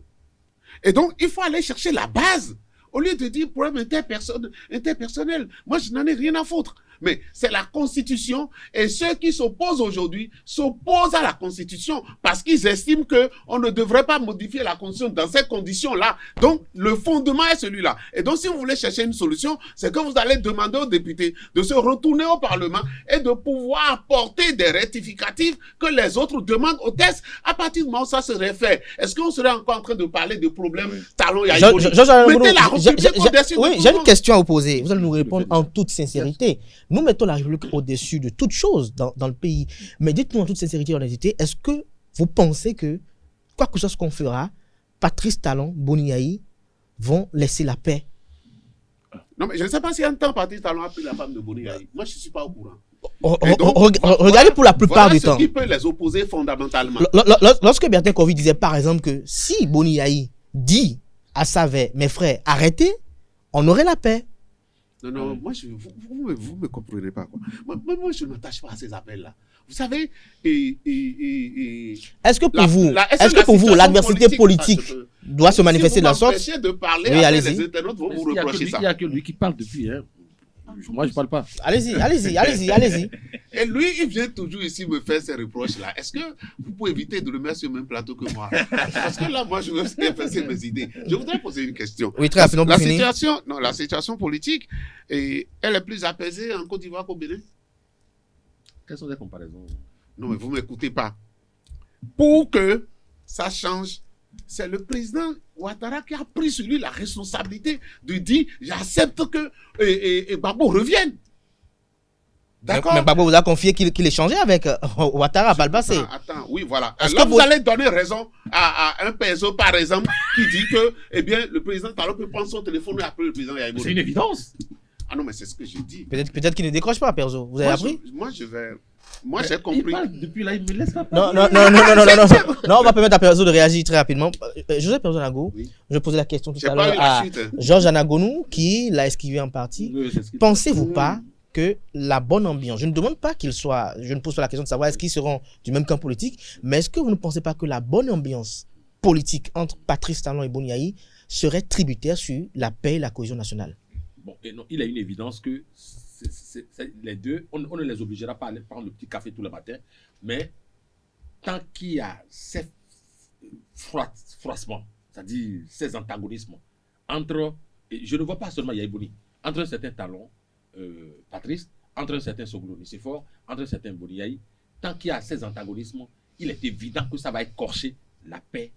Et donc, il faut aller chercher la base. Au lieu de dire problème interpersonnel, moi, je n'en ai rien à foutre. Mais c'est la Constitution et ceux qui s'opposent aujourd'hui s'opposent à la Constitution parce qu'ils estiment qu'on ne devrait pas modifier la Constitution dans ces conditions-là. Donc, le fondement est celui-là. Et donc, si vous voulez chercher une solution, c'est que vous allez demander aux députés de se retourner au Parlement et de pouvoir apporter des rectificatifs que les autres demandent au test. À partir du moment où ça serait fait, est-ce qu'on serait encore en train de parler de problèmes Talon et Aïboli? Mettez la République au-dessus de Oui, j'ai une question à vous poser. Vous allez nous répondre en toute sincérité. Nous mettons la République au-dessus de toute chose dans le pays. Mais dites-nous en toute sincérité et honnêteté, est-ce que vous pensez que, quoi que ce soit qu'on fera, Patrice Talon, Boni Yayi vont laisser la paix? Non, mais je ne sais pas si un temps Patrice Talon a pris la femme de Boni Yayi. Moi, je ne suis pas au courant. Regardez pour la plupart du temps. Voilà ce qui peut les opposer fondamentalement. Lorsque Bertin Kovi disait par exemple que si Boni Yayi dit à Savet, mes frères, arrêtez, on aurait la paix. Non, moi, vous me comprenez pas, quoi. Moi, je ne m'attache pas à ces appels-là. Vous savez, est-ce que pour vous, l'adversité politique doit se manifester de la sorte? Si vous m'empêchez de parler, oui, les internautes vont vous reprocher ça. Il n'y a que lui qui parle depuis, hein. Moi, je ne parle pas. Allez-y. Et lui, il vient toujours ici me faire ces reproches-là. Est-ce que vous pouvez éviter de le mettre sur le même plateau que moi? Parce que là, moi, je veux expresser mes idées. Je voudrais poser une question. Oui, très rapidement pour finir. La situation politique, elle est plus apaisée en Côte d'Ivoire qu'au Bénin? Quelles sont les comparaisons? Non, mais vous ne m'écoutez pas. Pour que ça change, c'est le président Ouattara qui a pris sur lui la responsabilité de dire j'accepte que Gbagbo revienne. D'accord. Mais Gbagbo vous a confié qu'il échangeait avec Ouattara par le passé. Attends, oui, voilà. Là, vous allez donner raison à un PSO, par exemple, qui dit que le président Talon peut prendre son téléphone et appeler le président Yaïboli. C'est une évidence. Ah non, mais c'est ce que j'ai dit. Peut-être qu'il ne décroche pas, Perzo. Vous avez appris? Moi, j'ai compris. Il parle depuis là, il me laisse pas Non, parler. non, on va permettre à Perzo de réagir très rapidement. Joseph Perzo Nago, je posais la question tout à l'heure à Georges Anagonou, qui l'a esquivé en partie. Pensez-vous pas que la bonne ambiance, je ne demande pas je ne pose pas la question de savoir est-ce qu'ils seront du même camp politique, mais est-ce que vous ne pensez pas que la bonne ambiance politique entre Patrice Talon et Boni Yayi serait tributaire sur la paix et la cohésion nationale? Bon, et non, il a une évidence que les deux, on ne les obligera pas à aller prendre le petit café tous les matins, mais tant qu'il y a ces froissements, c'est-à-dire ces antagonismes entre, et je ne vois pas seulement Yaïboli, entre un certain Talon, Patrice, entre un certain Soglo Nicéphore, entre un certain Boni Yayi, tant qu'il y a ces antagonismes, il est évident que ça va écorcher la paix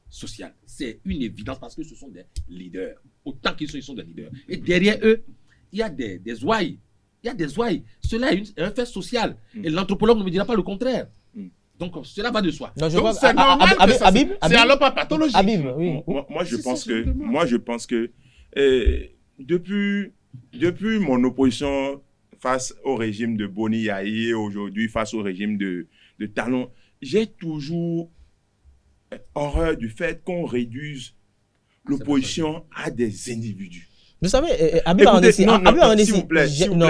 sociale. C'est une évidence parce que ce sont des leaders. Autant qu'ils sont des leaders. Et derrière eux, il y a des ouailles. Il y a des ouailles. Cela est un fait social. Et l'anthropologue ne me dira pas le contraire. Donc, cela va de soi. Donc, c'est normal que ça... C'est alors pas pathologique. Oui. Moi, je pense que depuis mon opposition face au régime de Boni Yayi et aujourd'hui face au régime de Talon, j'ai toujours horreur du fait qu'on réduise l'opposition à des individus. Vous savez, Habib s'il vous plaît.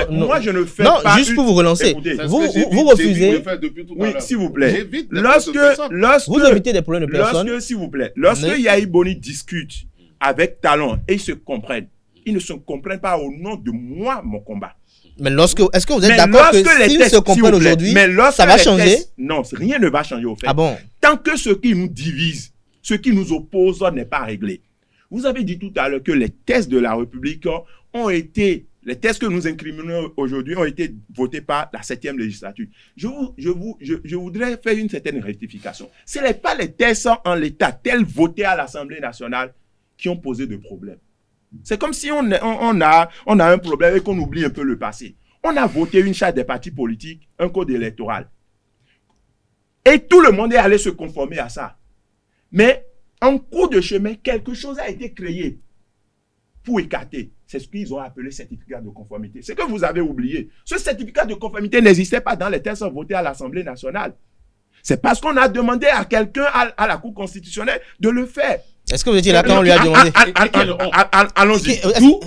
Moi, je ne fais pas... Non, juste pour vous relancer. Écoutez, vous refusez... Oui, s'il vous plaît. Lorsque vous évitez des problèmes de personnes. S'il vous plaît, lorsque Yayi Boni discute avec Talon et ils se comprennent, ils ne se comprennent pas au nom de moi, mon combat. Mais est-ce que vous êtes d'accord que s'ils se comprennent aujourd'hui, ça va changer? Non, rien ne va changer au fait. Ah bon? Tant que ce qui nous divise, ce qui nous oppose n'est pas réglé. Vous avez dit tout à l'heure que les tests de la République les tests que nous incriminons aujourd'hui ont été votés par la 7e législature. Je voudrais faire une certaine rectification. Ce n'est pas les tests en l'état tels votés à l'Assemblée nationale qui ont posé de problèmes. C'est comme si on a un problème et qu'on oublie un peu le passé. on a voté une charte des partis politiques, un code électoral. Et tout le monde est allé se conformer à ça. Mais en cours de chemin, quelque chose a été créé pour écarter. C'est ce qu'ils ont appelé certificat de conformité. C'est que vous avez oublié. Ce certificat de conformité n'existait pas dans les textes votés à l'Assemblée nationale. C'est parce qu'on a demandé à quelqu'un à la Cour constitutionnelle de le faire. Est-ce que vous étiez là quand on lui a demandé? Allons-y.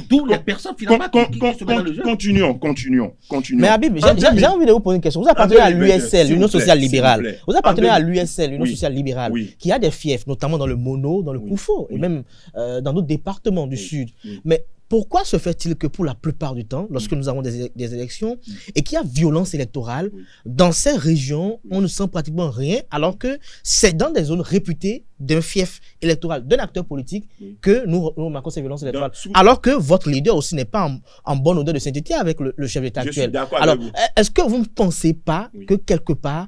D'où les personnes finalement qui se mettent dans le jeu. Continuons. Mais Habib, j'ai envie de vous poser une question. Vous appartenez à l'USL, l'Union sociale libérale. Vous appartenez à l'USL, l'Union sociale libérale, qui a des fiefs, notamment dans le Mono, dans le Koufo, et même dans d'autres départements du Sud. Mais pourquoi se fait-il que pour la plupart du temps, lorsque nous avons des élections et qu'il y a violence électorale, dans ces régions, on ne sent pratiquement rien, alors que c'est dans des zones réputées d'un fief électoral, d'un acteur politique, que nous remarquons ces violences électorales. Alors que votre leader aussi n'est pas en bonne odeur de sainteté avec le chef d'État actuel. Je suis d'accord alors, avec vous. est-ce que vous ne pensez pas que quelque part,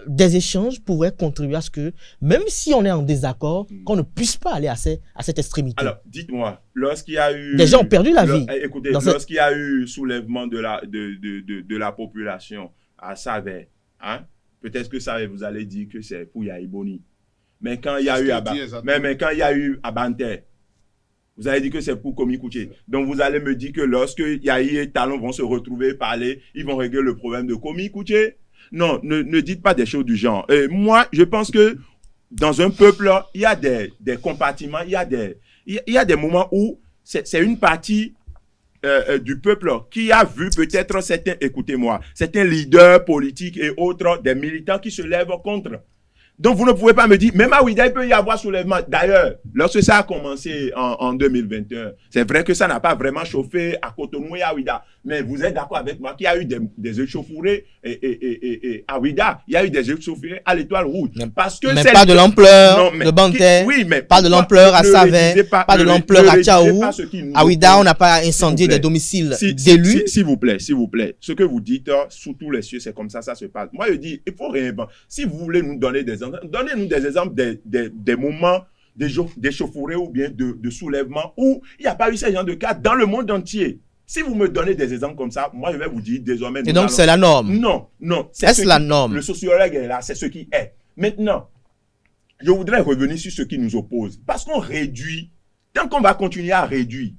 des échanges pourraient contribuer à ce que, même si on est en désaccord, qu'on ne puisse pas aller à cette extrémité? Alors, dites-moi, lorsqu'il y a eu... Des gens ont perdu la vie. Écoutez, lorsqu'il y a eu soulèvement de la population à Savè, hein, peut-être que ça, vous allez dire que c'est pour Yaïboni. Mais quand il y a eu à Banté, vous allez dire que c'est pour Komi Kouché. Donc, vous allez me dire que lorsque Yahi et Talon vont se retrouver, parler, ils vont régler le problème de Komi Kouché. Non, ne dites pas des choses du genre. Moi, je pense que dans un peuple, il y a des compartiments, il y a des moments où c'est une partie du peuple qui a vu peut-être certains, écoutez-moi, certains leaders politiques et autres, des militants qui se lèvent contre. Donc, vous ne pouvez pas me dire, même à Ouida, il peut y avoir soulèvement. D'ailleurs, lorsque ça a commencé en 2021, c'est vrai que ça n'a pas vraiment chauffé à Cotonou et à Ouida. Mais vous êtes d'accord avec moi qu'il y a eu des échauffourées et à Ouida, il y a eu des échauffourées à l'Étoile Rouge. Parce que mais pas de l'ampleur de Banté, pas de l'ampleur à Savè, pas de l'ampleur à Tchaou. À Ouida, on n'a pas incendié des domiciles d'élus. S'il vous plaît. Ce que vous dites, sous tous les cieux, c'est comme ça se passe. Moi, je dis, il faut réinventer. Si vous voulez nous donner des exemples, donnez-nous des exemples des moments d'échauffourée ou bien de soulèvement où il n'y a pas eu ce genre de cas dans le monde entier. Si vous me donnez des exemples comme ça, moi je vais vous dire désormais... Et donc c'est la norme? Non. Est-ce la norme? Le sociologue est là, c'est ce qui est. Maintenant, je voudrais revenir sur ce qui nous oppose. Parce qu'on réduit, tant qu'on va continuer à réduire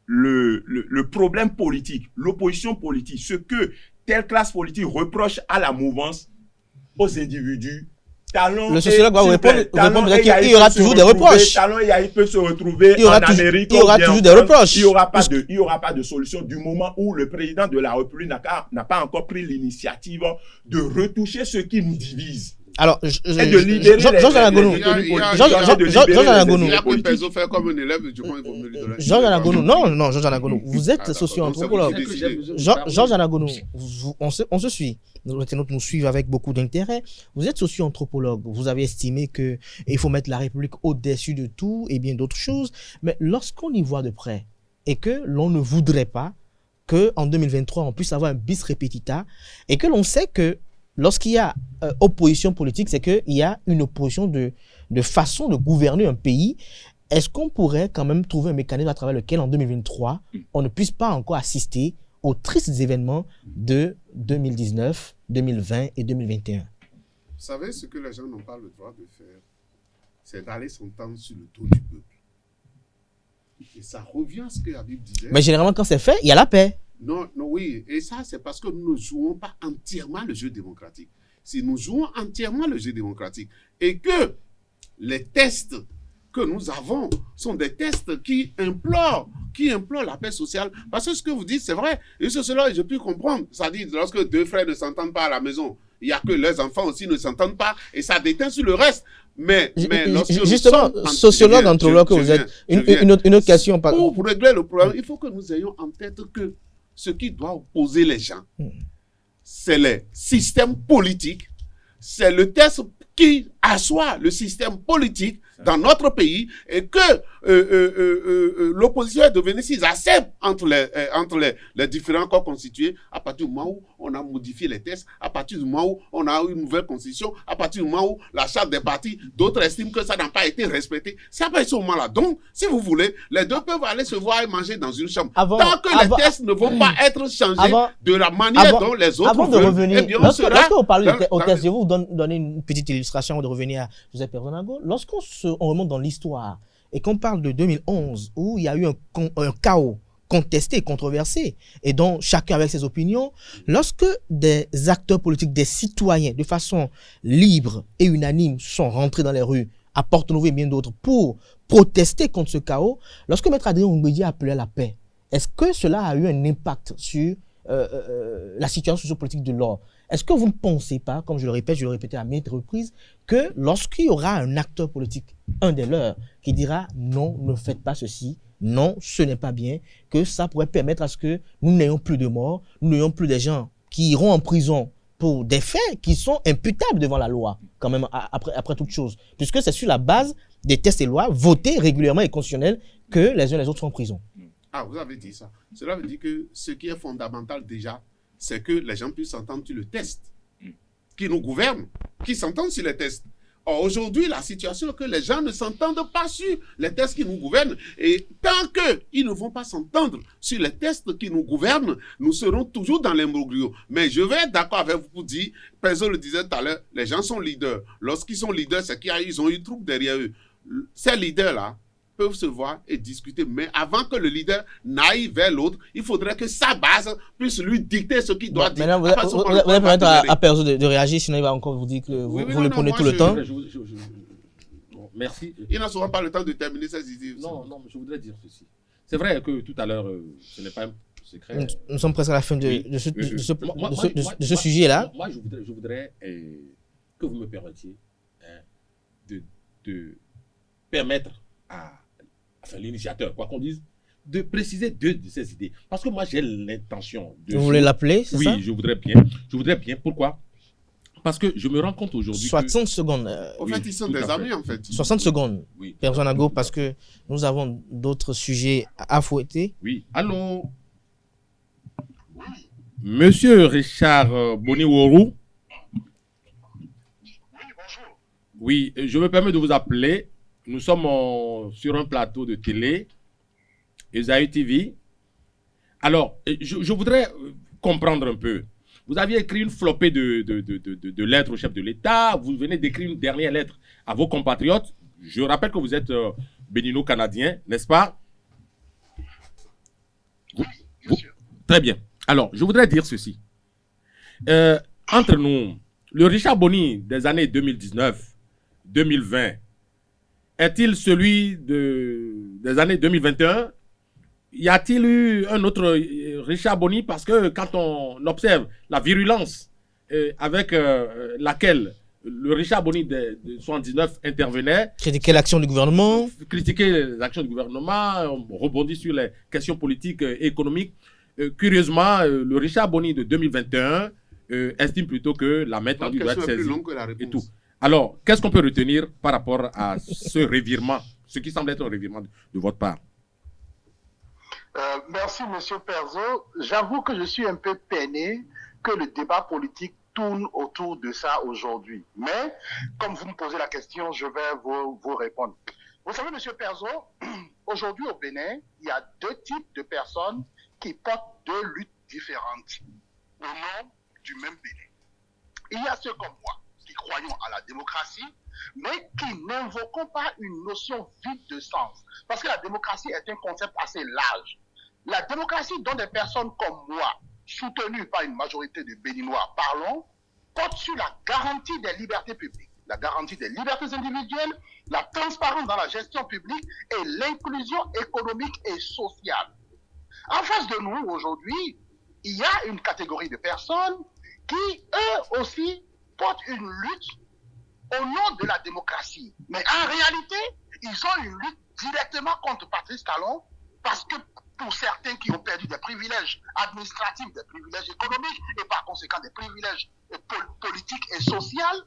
le problème politique, l'opposition politique, ce que telle classe politique reproche à la mouvance, aux individus, Talon, le sociologue va vous répondre qu'il y aura toujours des reproches. Talon et Yahi peuvent se retrouver en Amérique. Il y aura toujours des reproches. Il n'y aura pas de solution du moment où le président de la République n'a pas encore pris l'initiative de retoucher ce qui nous divise. Alors, de libérer Georges Anagonou. Georges Anagonou. Il y a que Pezo fait comme un élève, je pense qu'il faut mieux lui donner. Georges Anagonou. Non, Georges Anagonou. Vous êtes socio-anthropologue. Georges Anagonou, on se suit. Nous suivons avec beaucoup d'intérêt. Vous êtes socio-anthropologue. Vous avez estimé qu'il faut mettre la République au-dessus de tout et bien d'autres choses. Mais lorsqu'on y voit de près et que l'on ne voudrait pas qu'en 2023, on puisse avoir un bis repetita et que l'on sait que lorsqu'il y a opposition politique, c'est qu'il y a une opposition de façon de gouverner un pays. Est-ce qu'on pourrait quand même trouver un mécanisme à travers lequel, en 2023, on ne puisse pas encore assister aux tristes événements de 2019, 2020 et 2021? Vous savez, ce que les gens n'ont pas le droit de faire, c'est d'aller s'entendre sur le dos du peuple. Et ça revient à ce que Habib disait. Mais généralement, quand c'est fait, il y a la paix. Non, oui. Et ça, c'est parce que nous ne jouons pas entièrement le jeu démocratique. Si nous jouons entièrement le jeu démocratique et que les tests que nous avons sont des tests qui implorent la paix sociale. Parce que ce que vous dites, c'est vrai. Et cela, je peux comprendre. Ça dit, lorsque deux frères ne s'entendent pas à la maison, il n'y a que leurs enfants aussi ne s'entendent pas et ça déteint sur le reste. Mais lorsque justement, sociologue, anthropologue que vous êtes, une autre question. Pour régler le problème, il faut que nous ayons en tête que ce qui doit opposer les gens, c'est les systèmes politiques, c'est le test qui asseoir le système politique dans notre pays et que l'opposition est devenue si accepte entre les différents corps constitués à partir du moment où on a modifié les textes, à partir du moment où on a une nouvelle constitution, à partir du moment où la charte des partis, d'autres estiment que ça n'a pas été respecté. C'est à partir de ce moment-là. Donc, si vous voulez, les deux peuvent aller se voir et manger dans une chambre. Tant que les textes ne vont pas être changés de la manière dont les autres avant de veulent, revenir, eh bien, lorsque vous parlez au dans test, je vais vous donner une petite illustration de revenir à Joseph Perdonago. Lorsqu'on remonte dans l'histoire et qu'on parle de 2011 où il y a eu un chaos contesté, controversé, et dont chacun avec ses opinions, lorsque des acteurs politiques, des citoyens, de façon libre et unanime, sont rentrés dans les rues, à Porto-Novo et bien d'autres, pour protester contre ce chaos, lorsque Maître Adrien Oumbédi a appelé à la paix, est-ce que cela a eu un impact sur la situation sociopolitique de l'or? Est-ce que vous ne pensez pas, comme je le répétais à maintes reprises, que lorsqu'il y aura un acteur politique, un des leurs, qui dira non, ne faites pas ceci, non, ce n'est pas bien, que ça pourrait permettre à ce que nous n'ayons plus de morts, nous n'ayons plus des gens qui iront en prison pour des faits qui sont imputables devant la loi, quand même, après toute chose, puisque c'est sur la base des textes et lois votés régulièrement et constitutionnels que les uns et les autres sont en prison. Ah, vous avez dit ça. Cela veut dire que ce qui est fondamental déjà, c'est que les gens puissent s'entendre sur le test qui nous gouverne, qui s'entendent sur les tests. Or, aujourd'hui, la situation est que les gens ne s'entendent pas sur les tests qui nous gouvernent. Et tant qu'ils ne vont pas s'entendre sur les tests qui nous gouvernent, nous serons toujours dans l'imbroglio. Mais je vais être d'accord avec vous pour dire, Perzo le disait tout à l'heure, les gens sont leaders. Lorsqu'ils sont leaders, c'est qu'ils ont eu troupe derrière eux. Ces leaders-là peuvent se voir et discuter. Mais avant que le leader n'aille vers l'autre, il faudrait que sa base puisse lui dicter ce qu'il doit dire. Maintenant, vous allez permettre à Perzo de réagir, sinon il va encore vous dire que vous le prenez tout le temps. Bon, merci. Il n'a souvent pas le temps de terminer ses idées. Non, je voudrais dire ceci. C'est vrai que tout à l'heure, ce n'est pas un secret. Nous sommes presque à la fin de ce sujet-là. Moi, je voudrais que vous me permettiez de permettre à l'initiateur, quoi qu'on dise, de préciser deux de ces idées. Parce que moi, j'ai l'intention de... Vous voulez l'appeler, c'est ça? Oui, je voudrais bien. Pourquoi? Parce que je me rends compte aujourd'hui 60 secondes. En fait, ils sont des amis, en fait. 60 secondes, oui. Perdonago, parce que nous avons d'autres sujets à fouetter. Oui, allô? Monsieur Richard Boniworou. Oui, bonjour. Oui, je me permets de vous appeler. Nous sommes sur un plateau de télé, Esaü TV. Alors, je voudrais comprendre un peu. Vous aviez écrit une flopée de lettres au chef de l'État. Vous venez d'écrire une dernière lettre à vos compatriotes. Je rappelle que vous êtes bénino-canadien, n'est-ce pas? Oui, bien sûr. Très bien. Alors, je voudrais dire ceci. Entre nous, le Richard Boni des années 2019-2020, est-il celui des années 2021? Y a-t-il eu un autre Richard Boni? Parce que quand on observe la virulence avec laquelle le Richard Boni de 79 intervenait... Critiquer l'action du gouvernement. Critiquer les actions du gouvernement, on rebondit sur les questions politiques et économiques. Curieusement, le Richard Boni de 2021 estime plutôt que la main tendue doit être saisie et tout. Alors, qu'est-ce qu'on peut retenir par rapport à ce revirement, ce qui semble être un revirement de votre part? Merci, M. Perzo. J'avoue que je suis un peu peiné que le débat politique tourne autour de ça aujourd'hui. Mais, comme vous me posez la question, je vais vous répondre. Vous savez, M. Perzo, aujourd'hui au Bénin, il y a deux types de personnes qui portent deux luttes différentes au nom du même Bénin. Il y a ceux comme moi, qui croyons à la démocratie, mais qui n'invoquons pas une notion vide de sens. Parce que la démocratie est un concept assez large. La démocratie dont des personnes comme moi, soutenues par une majorité de Béninois, parlons, porte sur la garantie des libertés publiques, la garantie des libertés individuelles, la transparence dans la gestion publique et l'inclusion économique et sociale. En face de nous, aujourd'hui, il y a une catégorie de personnes qui, eux aussi, portent une lutte au nom de la démocratie. Mais en réalité, ils ont une lutte directement contre Patrice Talon parce que pour certains qui ont perdu des privilèges administratifs, des privilèges économiques et par conséquent des privilèges politiques et sociaux,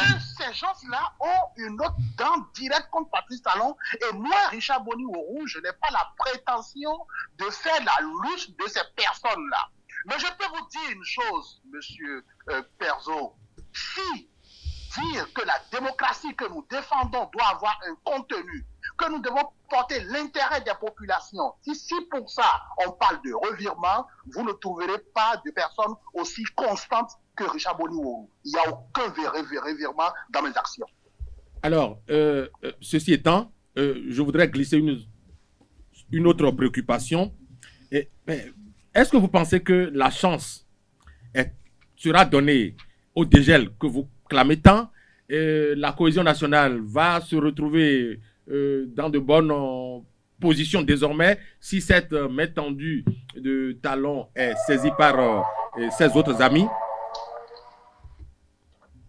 Et ces gens-là ont une autre dent directe contre Patrice Talon. Et moi, Richard Boni-Uuru, je n'ai pas la prétention de faire la louche de ces personnes-là. Mais je peux vous dire une chose, monsieur Perzo. Si dire que la démocratie que nous défendons doit avoir un contenu, que nous devons porter l'intérêt des populations, si pour ça on parle de revirement, vous ne trouverez pas de personnes aussi constantes que Richard Boni-Uuru. Il n'y a aucun revirement dans mes actions. Alors, ceci étant, je voudrais glisser une autre préoccupation. Est-ce que vous pensez que la chance sera donnée au dégel que vous clamez tant? La cohésion nationale va se retrouver dans de bonnes positions désormais si cette main tendue de Talon est saisie par ses autres amis?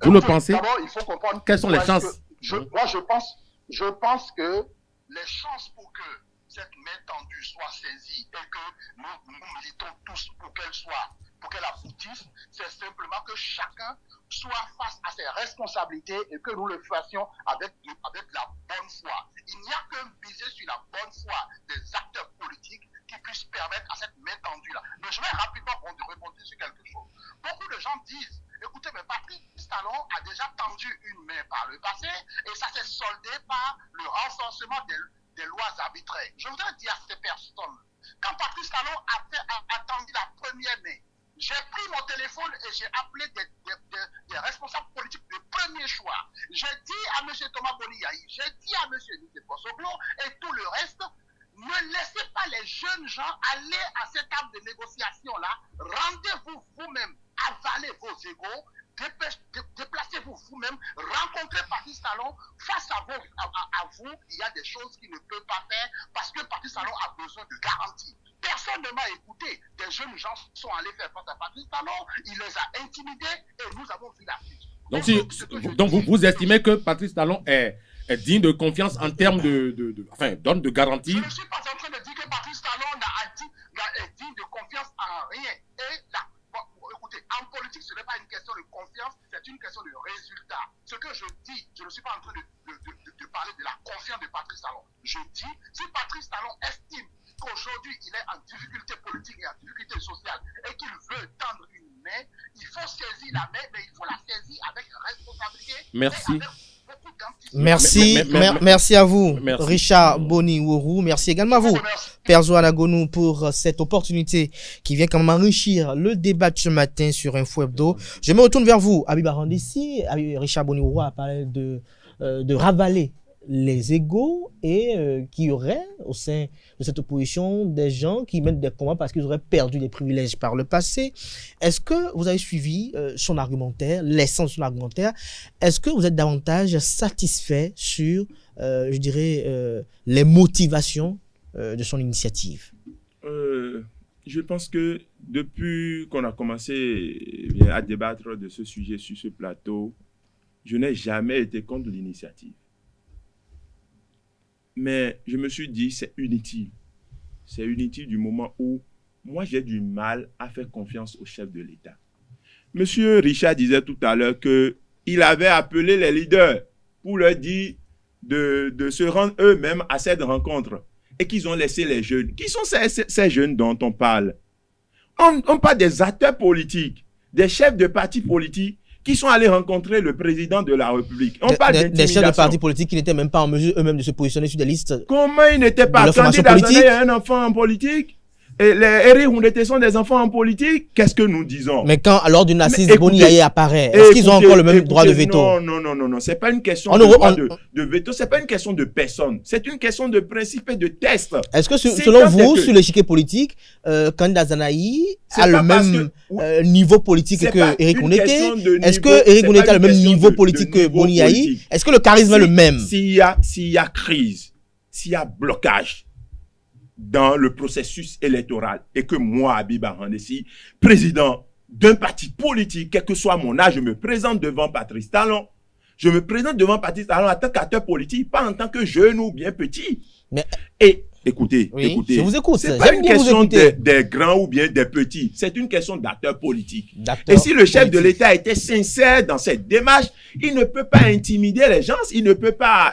Vous le pensez? D'abord, il faut comprendre. Quelles sont les chances? Moi, je pense que les chances pour que cette main tendue soit saisie et que nous militons tous pour qu'elle aboutisse, c'est simplement que chacun soit face à ses responsabilités et que nous le fassions avec la bonne foi. Il n'y a qu'un biais sur la bonne foi des acteurs politiques qui puisse permettre à cette main tendue-là. Mais je vais rapidement répondre sur quelque chose. Beaucoup de gens disent, écoutez, mais Patrice Talon a déjà tendu une main par le passé et ça s'est soldé par le renforcement des lois arbitraires. Je voudrais dire à ces personnes, quand Patrice Talon a tendu la première main, j'ai pris mon téléphone et j'ai appelé des responsables politiques de premier choix. J'ai dit à M. Thomas Boni-Yahi, j'ai dit à M. Niké Bosoglo et tout le reste, ne laissez pas les jeunes gens aller à cette table de négociation-là. Rendez-vous vous-même, avalez vos égos, déplacez-vous vous-même, rencontrez Patrice Talon. Face à vous, il y a des choses qu'il ne peut pas faire parce que Patrice Talon a besoin de garanties. Personne ne m'a écouté. Des jeunes gens sont allés faire face à Patrice Talon, il les a intimidés et nous avons vu la suite. Donc vous estimez que Patrice Talon est digne de confiance en termes donne de garantie? Je ne suis pas en train de dire que Patrice Talon est digne de confiance en rien. Écoutez, en politique, ce n'est pas une question de confiance, c'est une question de résultat. Ce que je dis, je ne suis pas en train de parler de la confiance de Patrice Talon. Je dis, si Patrice Talon estime qu'aujourd'hui il est en difficulté politique et en difficulté sociale et qu'il veut tendre une main, il faut saisir la main, mais il faut la saisir avec responsabilité. Merci. Merci à vous, Merci. Richard Boni-Uuru. Merci également à vous, Perzo Anagonou, pour cette opportunité qui vient quand même enrichir le débat de ce matin sur Info Hebdo. Je me retourne vers vous, Habib Arandissi. Richard Boni-Uuru a parlé de ravaler les égos et qu'il y aurait au sein de cette opposition des gens qui mènent des combats parce qu'ils auraient perdu des privilèges par le passé. Est-ce que vous avez suivi son argumentaire, l'essence de son argumentaire? Est-ce que vous êtes davantage satisfait sur, je dirais, les motivations de son initiative? Je pense que depuis qu'on a commencé à débattre de ce sujet sur ce plateau, je n'ai jamais été contre l'initiative. Mais je me suis dit, c'est inutile. C'est inutile du moment où moi, j'ai du mal à faire confiance au chef de l'État. Monsieur Richard disait tout à l'heure qu'il avait appelé les leaders pour leur dire de se rendre eux-mêmes à cette rencontre et qu'ils ont laissé les jeunes. Qui sont ces jeunes dont on parle? On parle des acteurs politiques, des chefs de partis politiques qui sont allés rencontrer le président de la République. On parle des chefs de partis politiques qui n'étaient même pas en mesure eux-mêmes de se positionner sur des listes. Comment ils n'étaient pas candidats à un enfant en politique? Et les Eri sont des enfants en politique? Qu'est-ce que nous disons? Mais quand, lors d'une assise, Boni-Yahi apparaît, est-ce qu'ils ont encore le même droit de veto? Non. C'est pas une question de droit de veto. C'est pas une question de personne. C'est une question de principe et de test. Est-ce que, selon vous, sur l'échiquier politique, candidat Zanaï a le même niveau politique que Éric Ounete? Est-ce que Éric Ounete a le même niveau politique que Boni-Yahi? Est-ce que le charisme est le même? S'il y a crise, s'il y a blocage dans le processus électoral et que moi, Habib Arandissi, président d'un parti politique, quel que soit mon âge, je me présente devant Patrice Talon. Je me présente devant Patrice Talon en tant qu'acteur politique, pas en tant que jeune ou bien petit. Mais... Et Écoutez, Oui, écoutez. je vous écoute. C'est pas J'aime une bien vous question écouter. des grands ou bien des petits. C'est une question d'acteurs politiques. D'acteurs Et si le chef de politiques. l'État était sincère dans cette démarche, il ne peut pas intimider les gens, il ne peut pas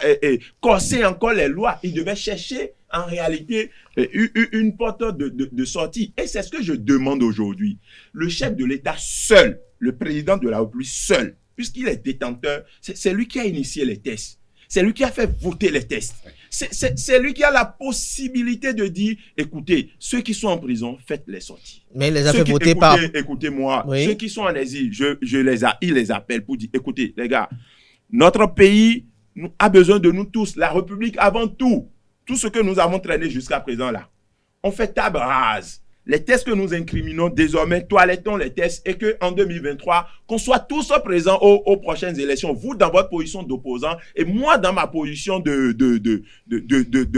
corser encore les lois. Il devait chercher en réalité une porte de sortie. Et c'est ce que je demande aujourd'hui. Le chef de l'État seul, le président de la République seul, puisqu'il est détenteur, c'est lui qui a initié les tests. C'est lui qui a fait voter les tests. C'est lui qui a la possibilité de dire, écoutez, ceux qui sont en prison, faites-les sortir. Mais il les a Ceux fait qui- voter écoutez, par... Écoutez-moi, Oui. ceux qui sont en exil, il les appelle pour dire, écoutez, les gars, notre pays a besoin de nous tous, la République avant tout. Tout ce que nous avons traîné jusqu'à présent là. On fait table rase. Les tests que nous incriminons, désormais, toilettons les tests et qu'en 2023, qu'on soit tous présents aux prochaines élections. Vous, dans votre position d'opposant et moi, dans ma position de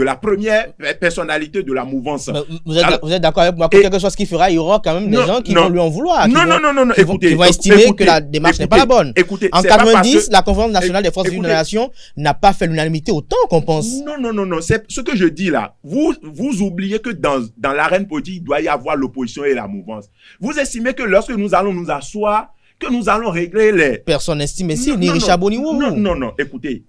la première personnalité de la mouvance. Vous Alors, êtes d'accord avec moi que et- quel que soit ce qu'il fera, il y aura quand même des Non, gens qui non. vont lui en vouloir. Non, non, Qui vont estimer que la démarche n'est pas la bonne. Écoutez, En c'est pas parce 90, que- la Conférence nationale des forces vives de la écoutez, nation n'a pas fait l'unanimité autant qu'on pense. Non. C'est ce que je dis là. Vous oubliez que dans l'arène politique, il doit y avoir l'opposition et la mouvance. Vous estimez que lorsque nous allons nous asseoir, que nous allons régler les... Personne n'estime ici, Non, ni non, Richard non. Boniwo. Non. Écoutez,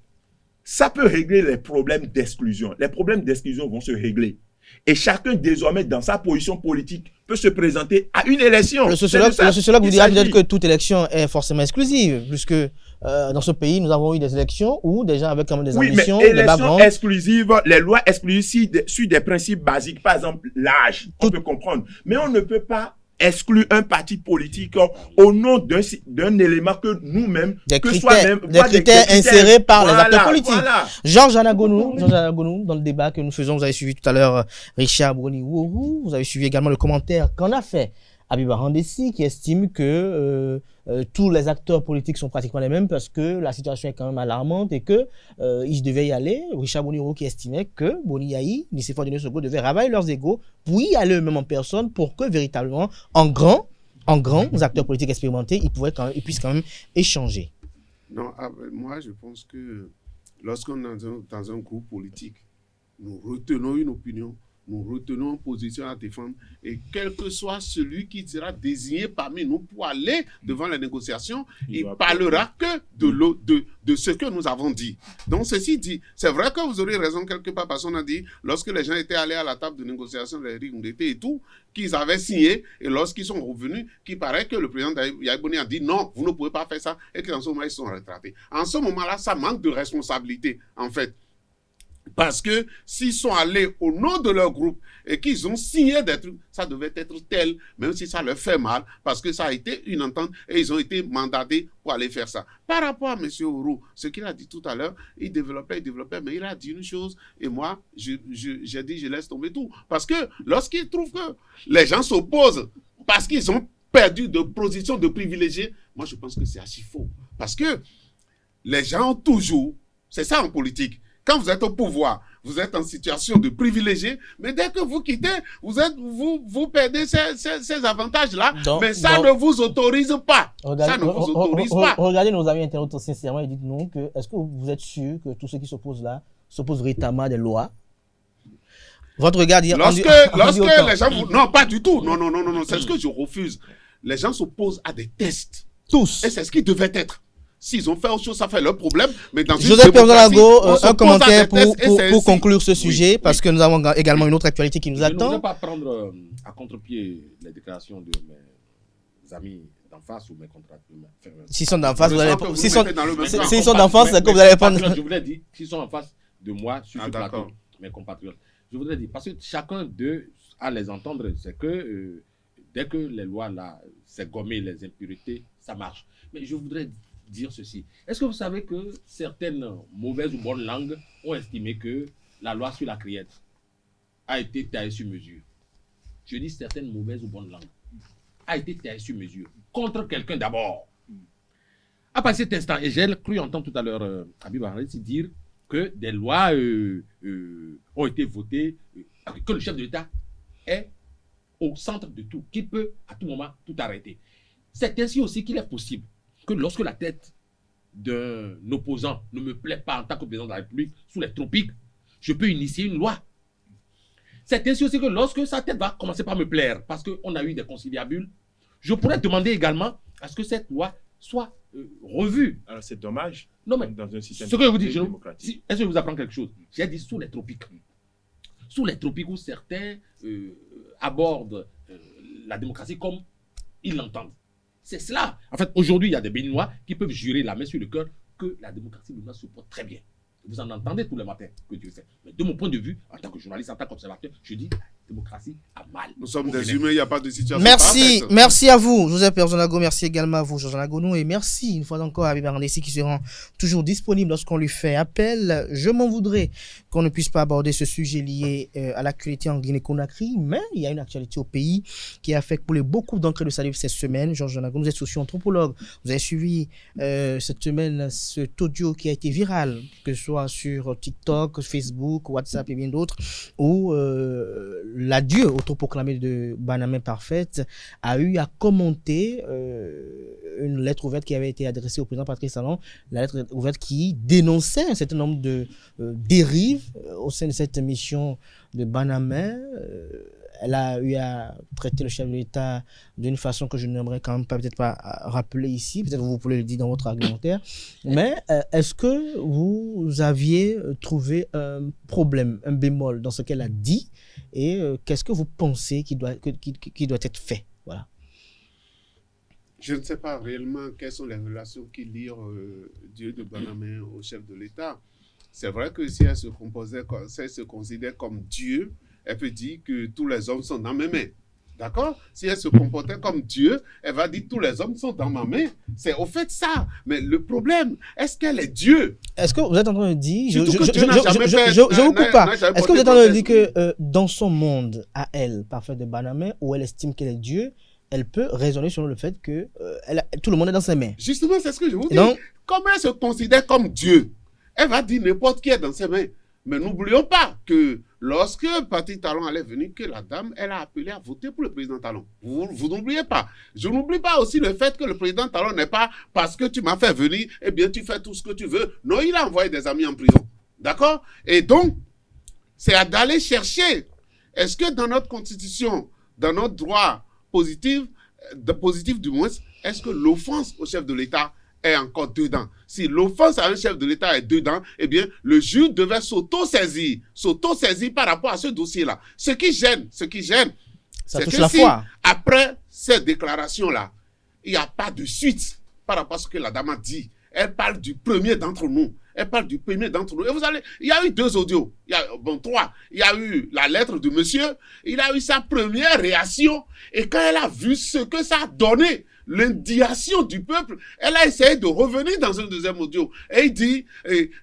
ça peut régler les problèmes d'exclusion. Les problèmes d'exclusion vont se régler. Et chacun, désormais, dans sa position politique, peut se présenter à une élection. Le C'est sociologue de ça vous qu'il dira s'agit. peut-être que toute élection est forcément exclusive, puisque dans ce pays, nous avons eu des élections où des gens avaient quand même des Oui, ambitions, mais des élections backgrounds. exclusives, les lois exclusives sur des principes basiques, par exemple l'âge, on peut comprendre. Mais on ne peut pas exclure un parti politique au nom d'un élément que nous-mêmes, Des que critères, soi-même, des critères insérés par les acteurs politiques. Voilà. Georges Anagonou, dans le débat que nous faisons, vous avez suivi tout à l'heure Richard Boniwo, vous avez suivi également le commentaire qu'en a fait Abiba Handessi, qui estime que tous les acteurs politiques sont pratiquement les mêmes parce que la situation est quand même alarmante et que ils devaient y aller. Richard Boniwo qui estimait que Boni Yahi, Nicéphore Denis Sogo devaient ravailler leurs égos pour y aller eux-mêmes en personne pour que véritablement, en grands acteurs politiques expérimentés, ils puissent quand même échanger. Non, moi, je pense que lorsqu'on est dans un groupe politique, nous retenons une opinion, nous retenons une position à défendre, et quel que soit celui qui sera désigné parmi nous pour aller devant les négociations, il parlera que de ce que nous avons dit. Donc, ceci dit, c'est vrai que vous aurez raison quelque part, parce qu'on a dit, lorsque les gens étaient allés à la table de négociation, les Rigondété et tout, qu'ils avaient signé, et lorsqu'ils sont revenus, qu'il paraît que le président Yahi Boni a dit non, vous ne pouvez pas faire ça, et qu'en ce moment, ils sont retraités. En ce moment-là, ça manque de responsabilité, en fait. Parce que s'ils sont allés au nom de leur groupe et qu'ils ont signé des trucs, ça devait être tel, même si ça leur fait mal, parce que ça a été une entente et ils ont été mandatés pour aller faire ça. Par rapport à M. Ouro, ce qu'il a dit tout à l'heure, il développait, mais il a dit une chose, et moi, j'ai dit, je laisse tomber tout. Parce que lorsqu'il trouve que les gens s'opposent, parce qu'ils ont perdu de position de privilégiés, moi je pense que c'est archi faux. Parce que les gens ont toujours, c'est ça en politique, quand vous êtes au pouvoir, vous êtes en situation de privilégié, mais dès que vous quittez, vous perdez ces avantages-là, mais ça ne vous autorise pas. Regardez nos amis internautes sincèrement et dites-nous que est-ce que vous êtes sûr que tous ceux qui s'opposent là s'opposent véritablement à des lois? Votre regard dit... Lorsque les gens... Non, pas du tout. Non, c'est ce que je refuse. Les gens s'opposent à des tests. Tous. Et c'est ce qui devait être. S'ils ont fait autre chose, ça fait leur problème. Mais dans une Joseph Perdolago, un commentaire pour conclure conclure ce sujet, parce que nous avons également une autre actualité qui nous attend. Je ne voudrais pas prendre à contre-pied les déclarations de mes amis d'en face ou mes contrats. S'ils sont d'en face, vous allez... S'ils sont sont d'en face, c'est que vous allez prendre... Je voulais dire, s'ils sont en face de moi sur ce plateau, mes compatriotes, je voudrais dire, parce que chacun d'eux, à les entendre, c'est que dès que les lois, là, c'est gommer les impurités, ça marche. Mais je voudrais dire ceci. Est-ce que vous savez que certaines mauvaises ou bonnes langues ont estimé que la loi sur la criette a été taillée sur mesure? Je dis certaines mauvaises ou bonnes langues a été taillée sur mesure contre quelqu'un d'abord. À partir de cet instant, et j'ai cru entendre tout à l'heure Abiba Handessi dire que des lois ont été votées, que le chef de l'État est au centre de tout, qu'il peut à tout moment tout arrêter. C'est ainsi aussi qu'il est possible que lorsque la tête d'un opposant ne me plaît pas en tant que président de la République, sous les tropiques, je peux initier une loi. C'est ainsi aussi que lorsque sa tête va commencer par me plaire, parce qu'on a eu des conciliabules, je pourrais demander également à ce que cette loi soit revue. Alors c'est dommage. Non, mais dans un système ce que je vous dis, démocratique. est-ce que je vous apprends quelque chose? J'ai dit sous les tropiques. Sous les tropiques où certains abordent la démocratie comme ils l'entendent. C'est cela. En fait, aujourd'hui, il y a des Béninois qui peuvent jurer la main sur le cœur que la démocratie béninoise se porte très bien. Vous en entendez tous les matins que Dieu fait. Mais de mon point de vue, en tant que journaliste, en tant qu'observateur, je dis la démocratie a mal. Nous sommes des humains, il n'y a pas de situation Merci, parfaite. merci à vous, Joseph Perzonago, merci également à vous, Georges Lagonou, et merci une fois encore à Habib Arandessi qui se rend toujours disponible lorsqu'on lui fait appel. Je m'en voudrais qu'on ne puisse pas aborder ce sujet lié à l'actualité en Guinée-Conakry, mais il y a une actualité au pays qui affecte pour les beaucoup d'entre de saluer cette semaine. Georges Lagonou, vous êtes socio-anthropologue, vous avez suivi cette semaine cet audio qui a été viral, que ce soit sur TikTok, Facebook, WhatsApp et bien d'autres, où l'adieu autoproclamé de Banamé Parfaite a eu à commenter une lettre ouverte qui avait été adressée au président Patrice Talon, la lettre ouverte qui dénonçait un certain nombre de dérives au sein de cette mission de Banamé. Elle a eu à traiter le chef de l'État d'une façon que je n'aimerais quand même peut-être pas rappeler ici, peut-être vous pouvez le dire dans votre argumentaire, mais est-ce que vous aviez trouvé un problème, un bémol dans ce qu'elle a dit, et qu'est-ce que vous pensez qui doit être fait? Voilà. Je ne sais pas réellement quelles sont les relations qui lient Dieu de Banamé au chef de l'État. C'est vrai que si elle se considère comme Dieu, elle peut dire que tous les hommes sont dans mes mains. D'accord? Si elle se comportait comme Dieu, elle va dire tous les hommes sont dans ma main. C'est au fait ça. Mais le problème, est-ce qu'elle est Dieu? Est-ce que vous êtes en train de dire... Je vous coupe pas. Est-ce que vous êtes en train de dire que dans son monde, à elle, parfait de Banamé, où elle estime qu'elle est Dieu, elle peut raisonner sur le fait que tout le monde est dans ses mains? Justement, c'est ce que je vous dis. Donc, comme elle se considère comme Dieu, elle va dire n'importe qui est dans ses mains. Mais n'oublions pas que lorsque Patrice Talon allait venir, que la dame, elle a appelé à voter pour le président Talon. Vous n'oubliez pas. Je n'oublie pas aussi le fait que le président Talon n'est pas parce que tu m'as fait venir, eh bien tu fais tout ce que tu veux. Non, il a envoyé des amis en prison. D'accord? Et donc, c'est à d'aller chercher. Est-ce que dans notre constitution, dans notre droit positif du moins, est-ce que l'offense au chef de l'État est encore dedans? Si l'offense à un chef de l'État est dedans, eh bien, le juge devait s'auto-saisir par rapport à ce dossier-là. Ce qui gêne, c'est que si, après cette déclaration-là, il n'y a pas de suite par rapport à ce que la dame a dit. Elle parle du premier d'entre nous. Et il y a eu 2 audios. Trois. Il y a eu la lettre de monsieur. Il a eu sa première réaction. Et quand elle a vu ce que ça a donné, l'indignation du peuple, elle a essayé de revenir dans un deuxième audio. Et il dit,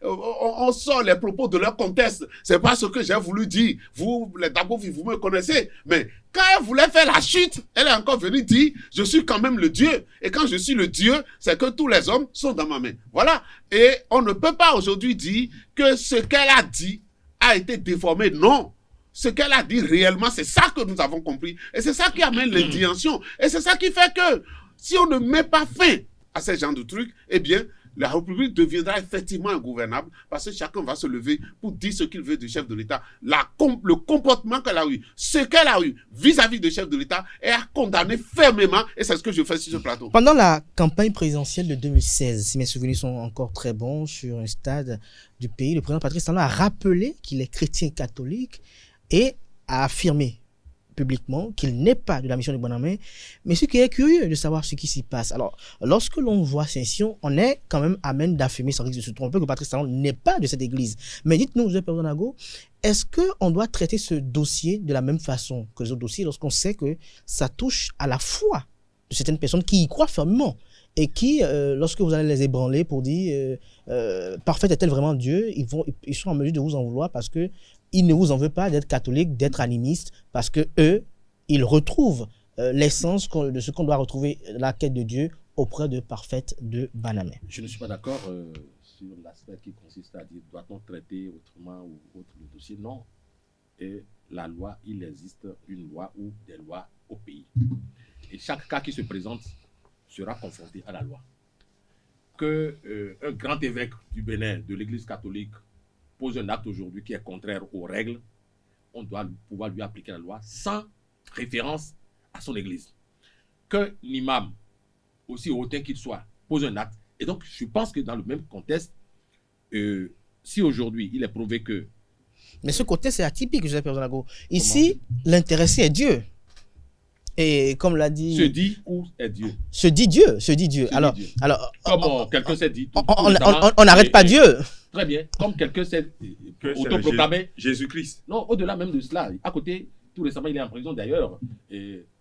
on sort les propos de leur contexte. C'est pas ce que j'ai voulu dire. Vous, les Dabovi, vous me connaissez. Mais quand elle voulait faire la chute, elle est encore venue dire, je suis quand même le Dieu. Et quand je suis le Dieu, c'est que tous les hommes sont dans ma main. Voilà. Et on ne peut pas aujourd'hui dire que ce qu'elle a dit a été déformé. Non. Ce qu'elle a dit réellement, c'est ça que nous avons compris. Et c'est ça qui amène l'indignation. Et c'est ça qui fait que si on ne met pas fin à ce genre de trucs, eh bien, la République deviendra effectivement ingouvernable parce que chacun va se lever pour dire ce qu'il veut du chef de l'État. Le comportement qu'elle a eu, ce qu'elle a eu vis-à-vis du chef de l'État est à condamner fermement et c'est ce que je fais sur ce plateau. Pendant la campagne présidentielle de 2016, si mes souvenirs sont encore très bons, sur un stade du pays, le président Patrice Talon a rappelé qu'il est chrétien catholique et a affirmé publiquement qu'il n'est pas de la mission de Banamé, mais ce qui est curieux de savoir ce qui s'y passe. Alors, lorsque l'on voit ceci, on est quand même à même d'affirmer sans risque de se tromper que Patrice Talon n'est pas de cette église. Mais dites-nous, Joseph Perzonago, est-ce qu'on doit traiter ce dossier de la même façon que les autres dossiers lorsqu'on sait que ça touche à la foi de certaines personnes qui y croient fermement et qui, lorsque vous allez les ébranler pour dire parfait est-elle vraiment Dieu, ils sont en mesure de vous en vouloir parce que ils ne vous en veulent pas d'être catholique, d'être animiste, parce que eux, ils retrouvent l'essence de ce qu'on doit retrouver, la quête de Dieu, auprès de Parfaite de Banamé. Je ne suis pas d'accord sur l'aspect qui consiste à dire doit-on traiter autrement ou autre le dossier. Non. Et la loi, il existe une loi ou des lois au pays. Et chaque cas qui se présente sera confronté à la loi. Un grand évêque du Bénin, de l'Église catholique, pose un acte aujourd'hui qui est contraire aux règles, on doit pouvoir lui appliquer la loi sans référence à son église. Que l'imam, aussi hautain qu'il soit, pose un acte. Et donc, je pense que dans le même contexte, si aujourd'hui, il est prouvé que... Mais ce côté, c'est atypique, Joseph Perdonago. Ici, l'intéressé est Dieu. Et comme l'a dit... Se dit où est Dieu? Se dit Dieu. Alors, Comme quelqu'un s'est dit... On n'arrête pas Dieu. Très bien. Comme quelqu'un s'est autoproclamé... Jésus-Christ. Non, au-delà même de cela. À côté, tout récemment, il est en prison d'ailleurs.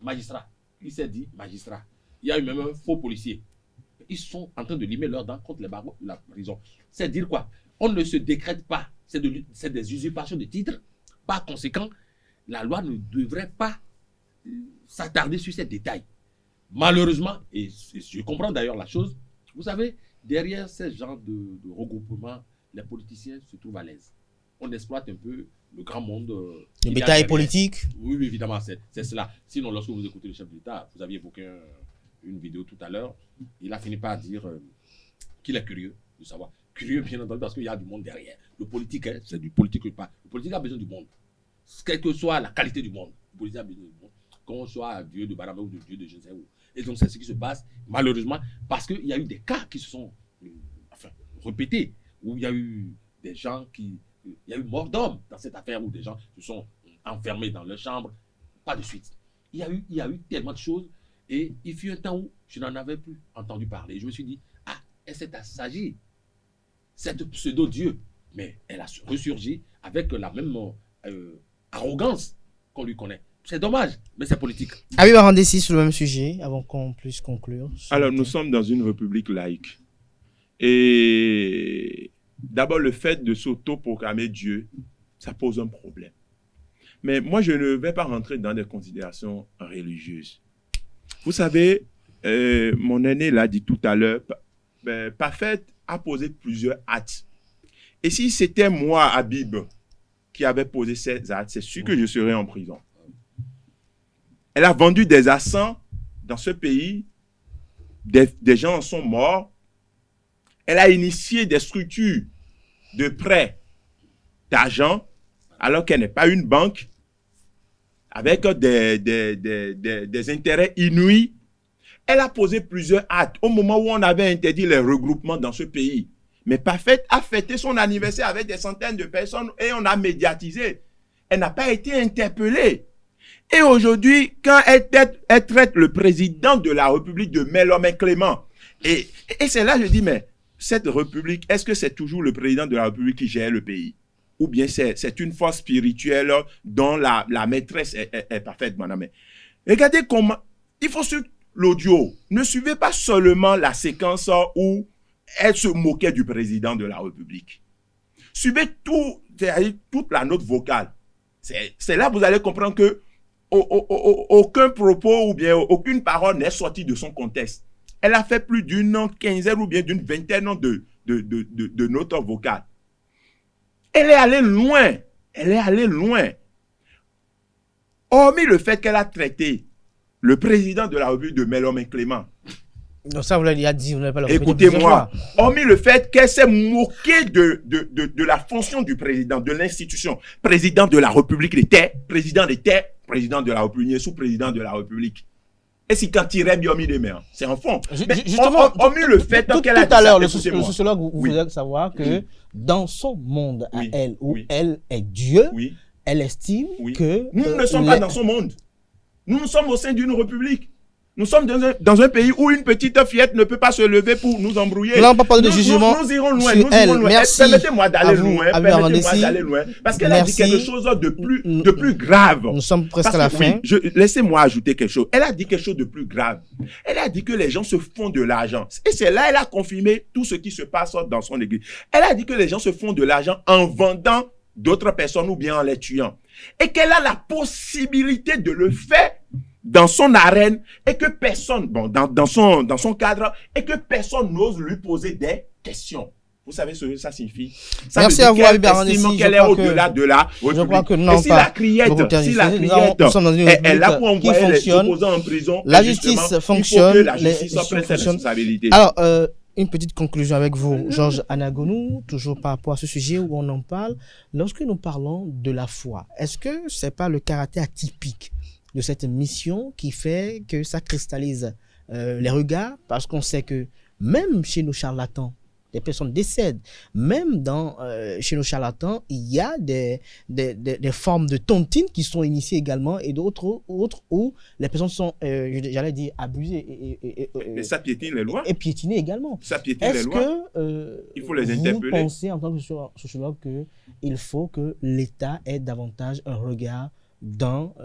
Magistrat. Il s'est dit magistrat. Il y a eu même un faux policier. Ils sont en train de limer leurs dents contre les barreaux de la prison. C'est dire quoi? On ne se décrète pas. C'est des usurpations de titres. Par conséquent, la loi ne devrait pas s'attarder sur ces détails. Malheureusement, et je comprends d'ailleurs la chose, vous savez, derrière ces genres de regroupements, les politiciens se trouvent à l'aise. On exploite un peu le grand monde. Le bétail politique. Oui, évidemment, c'est cela. Sinon, lorsque vous écoutez le chef de l'État, vous aviez évoqué une vidéo tout à l'heure, il a fini par dire qu'il est curieux de savoir. Curieux, bien entendu, parce qu'il y a du monde derrière. Le politique, hein, c'est du politique ou pas. Le politique a besoin du monde. Quelle que soit la qualité du monde, le politique a besoin du monde. Qu'on soit Dieu de Barama ou de Dieu de je ne sais où. Et donc, c'est ce qui se passe, malheureusement, parce qu'il y a eu des cas qui se sont répétés, où il y a eu des gens qui... Il y a eu mort d'homme dans cette affaire, où des gens se sont enfermés dans leur chambre. Pas de suite. Il y a eu tellement de choses, et il fut un temps où je n'en avais plus entendu parler. Je me suis dit, elle s'est assagie. Cette pseudo-dieu, mais elle a ressurgi avec la même arrogance qu'on lui connaît. C'est dommage, mais c'est politique. Habib Arandessi sur le même sujet, avant qu'on puisse conclure. Alors, nous sommes dans une république laïque. Et d'abord, le fait de s'auto-proclamer Dieu, ça pose un problème. Mais moi, je ne vais pas rentrer dans des considérations religieuses. Vous savez, mon aîné l'a dit tout à l'heure, Parfait a posé plusieurs actes. Et si c'était moi, Habib, qui avait posé ces actes, c'est sûr que je serais en prison. Elle a vendu des accents dans ce pays. Des gens en sont morts. Elle a initié des structures de prêt d'argent alors qu'elle n'est pas une banque avec des intérêts inouïs. Elle a posé plusieurs actes au moment où on avait interdit les regroupements dans ce pays. Mais Parfait a fêté son anniversaire avec des centaines de personnes et on a médiatisé. Elle n'a pas été interpellée. Et aujourd'hui, quand elle traite le président de la République de Mélomé Clément, et c'est là que je dis, mais cette République, est-ce que c'est toujours le président de la République qui gère le pays? Ou bien c'est une force spirituelle dont la maîtresse est parfaite, madame? Regardez comment, il faut suivre l'audio. Ne suivez pas seulement la séquence où elle se moquait du président de la République. Suivez toute la note vocale. C'est là que vous allez comprendre que aucun propos ou bien aucune parole n'est sortie de son contexte. Elle a fait plus d'une quinzaine ou bien d'une vingtaine de notes vocales. Elle est allée loin. Elle est allée loin. Hormis le fait qu'elle a traité le président de la République de Mélomé Clément. Donc ça, vous l'avez dit, vous n'avez pas le Écoutez-moi, hormis le fait qu'elle s'est moquée de la fonction du président, de l'institution. Président de la République était, président de la République, sous-président de la République. Et si quand il rêve, il a mis des mains. C'est un fond. Justement, hormis le fait qu'elle a dit tout à l'heure, le sociologue, vous voulez savoir que dans son monde à elle, où elle est Dieu, elle estime que... Nous ne sommes pas dans son monde. Nous sommes au sein d'une république. Nous sommes dans un pays où une petite fillette ne peut pas se lever pour nous embrouiller. Là, on va parler de jugement. Nous irons loin. Merci. Permettez-moi d'aller loin. Parce qu'elle a dit quelque chose de plus grave. Nous sommes presque à la fin. Laissez-moi ajouter quelque chose. Elle a dit quelque chose de plus grave. Elle a dit que les gens se font de l'argent. Et c'est là qu'elle a confirmé tout ce qui se passe dans son église. Elle a dit que les gens se font de l'argent en vendant d'autres personnes ou bien en les tuant. Et qu'elle a la possibilité de le faire dans son arène et que personne, dans son cadre, et que personne n'ose lui poser des questions. Vous savez ce que ça signifie? Ça Merci à vous, Habib Arandessi. Qu'elle est au-delà de la République. Je crois que non, et si la criette est là pour envoyer les opposants en prison, la justice fonctionne. Il faut que la justice prenne ses responsabilités. Alors, Une petite conclusion avec vous, Georges Anagonou, toujours par rapport à ce sujet où on en parle. Lorsque nous parlons de la foi, est-ce que ce n'est pas le caractère atypique de cette mission qui fait que ça cristallise les regards? Parce qu'on sait que même chez nos charlatans, des personnes décèdent. Même chez nos charlatans, il y a des formes de tontine qui sont initiées également et d'autres où les personnes sont, j'allais dire, abusées. Et ça piétine les lois. Et piétinées également. Ça piétine les lois. Est-ce que il faut les vous interpeller. pensez en tant que sociologue qu'il faut que l'État ait davantage un regard dans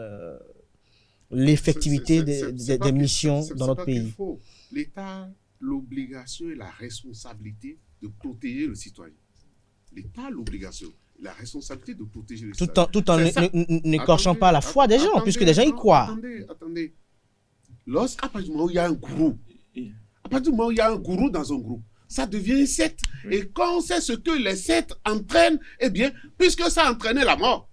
l'effectivité des missions dans notre pays? L'État l'obligation et la responsabilité de protéger le citoyen. L'État a l'obligation, la responsabilité de protéger le citoyen. Tout en n'écorchant pas la foi des gens, puisque les gens y croient. Attendez. Lorsqu'à partir du moment où il y a un gourou, dans un groupe, ça devient une secte. Oui. Et quand on sait ce que les sectes entraînent, eh bien, puisque ça entraînait la mort,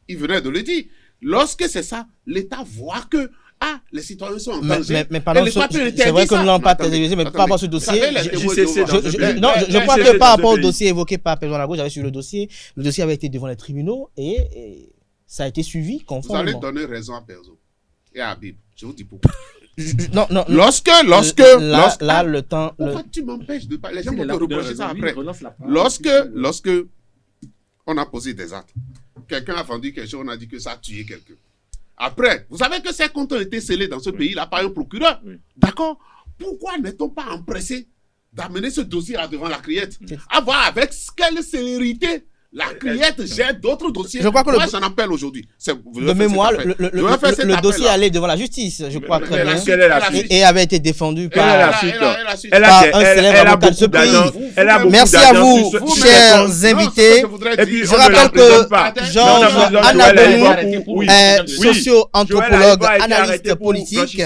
il venait de le dire. Lorsque c'est ça, l'État voit que les citoyens sont en danger. Mais pardon, c'est vrai que nous n'avons pas télévisé, mais par rapport à ce dossier, je crois que par rapport au dossier évoqué par Perzo Anago, j'avais suivi le dossier avait été devant les tribunaux et ça a été suivi conformément. Vous allez donner raison à Perzo et à Habib. Je vous dis pourquoi. Non. Lorsque là, le temps. Pourquoi tu m'empêches de parler? Les gens vont te reprocher ça après. Lorsque on a posé des actes, quelqu'un a vendu quelque chose, on a dit que ça a tué quelqu'un. Après, vous savez que ces comptes ont été scellés dans ce pays-là par un procureur. Oui. D'accord? Pourquoi n'est-on pas empressé d'amener ce dossier-là devant la criette? À voir avec quelle célérité la criette gère d'autres dossiers. Je crois que j'en appelle aujourd'hui. De mémoire, le dossier allait devant la justice, je crois très bien. Et avait été défendu par un célèbre avocat de ce pays. Merci à vous, chers invités. Je rappelle que Georges Anagonou est socio-anthropologue, analyste politique.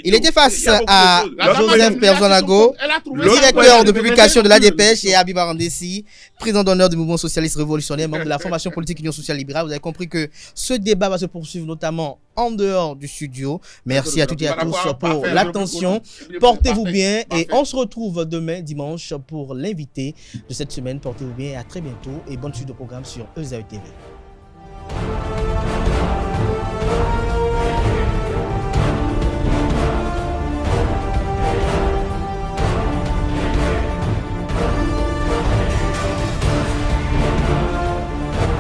Il était face à Joseph Perzo Anago, directeur de publication de la Dépêche, et Habib Arandessi, président d'honneur du mouvement socialiste révolutionnaire, membre de la formation politique Union sociale libérale. Vous avez compris que ce débat va se poursuivre notamment en dehors du studio. Merci à toutes et à tous pour l'attention. Portez-vous bien et on se retrouve demain dimanche pour l'invité de cette semaine. Portez-vous bien et à très bientôt et bonne suite de programme sur ESAE TV.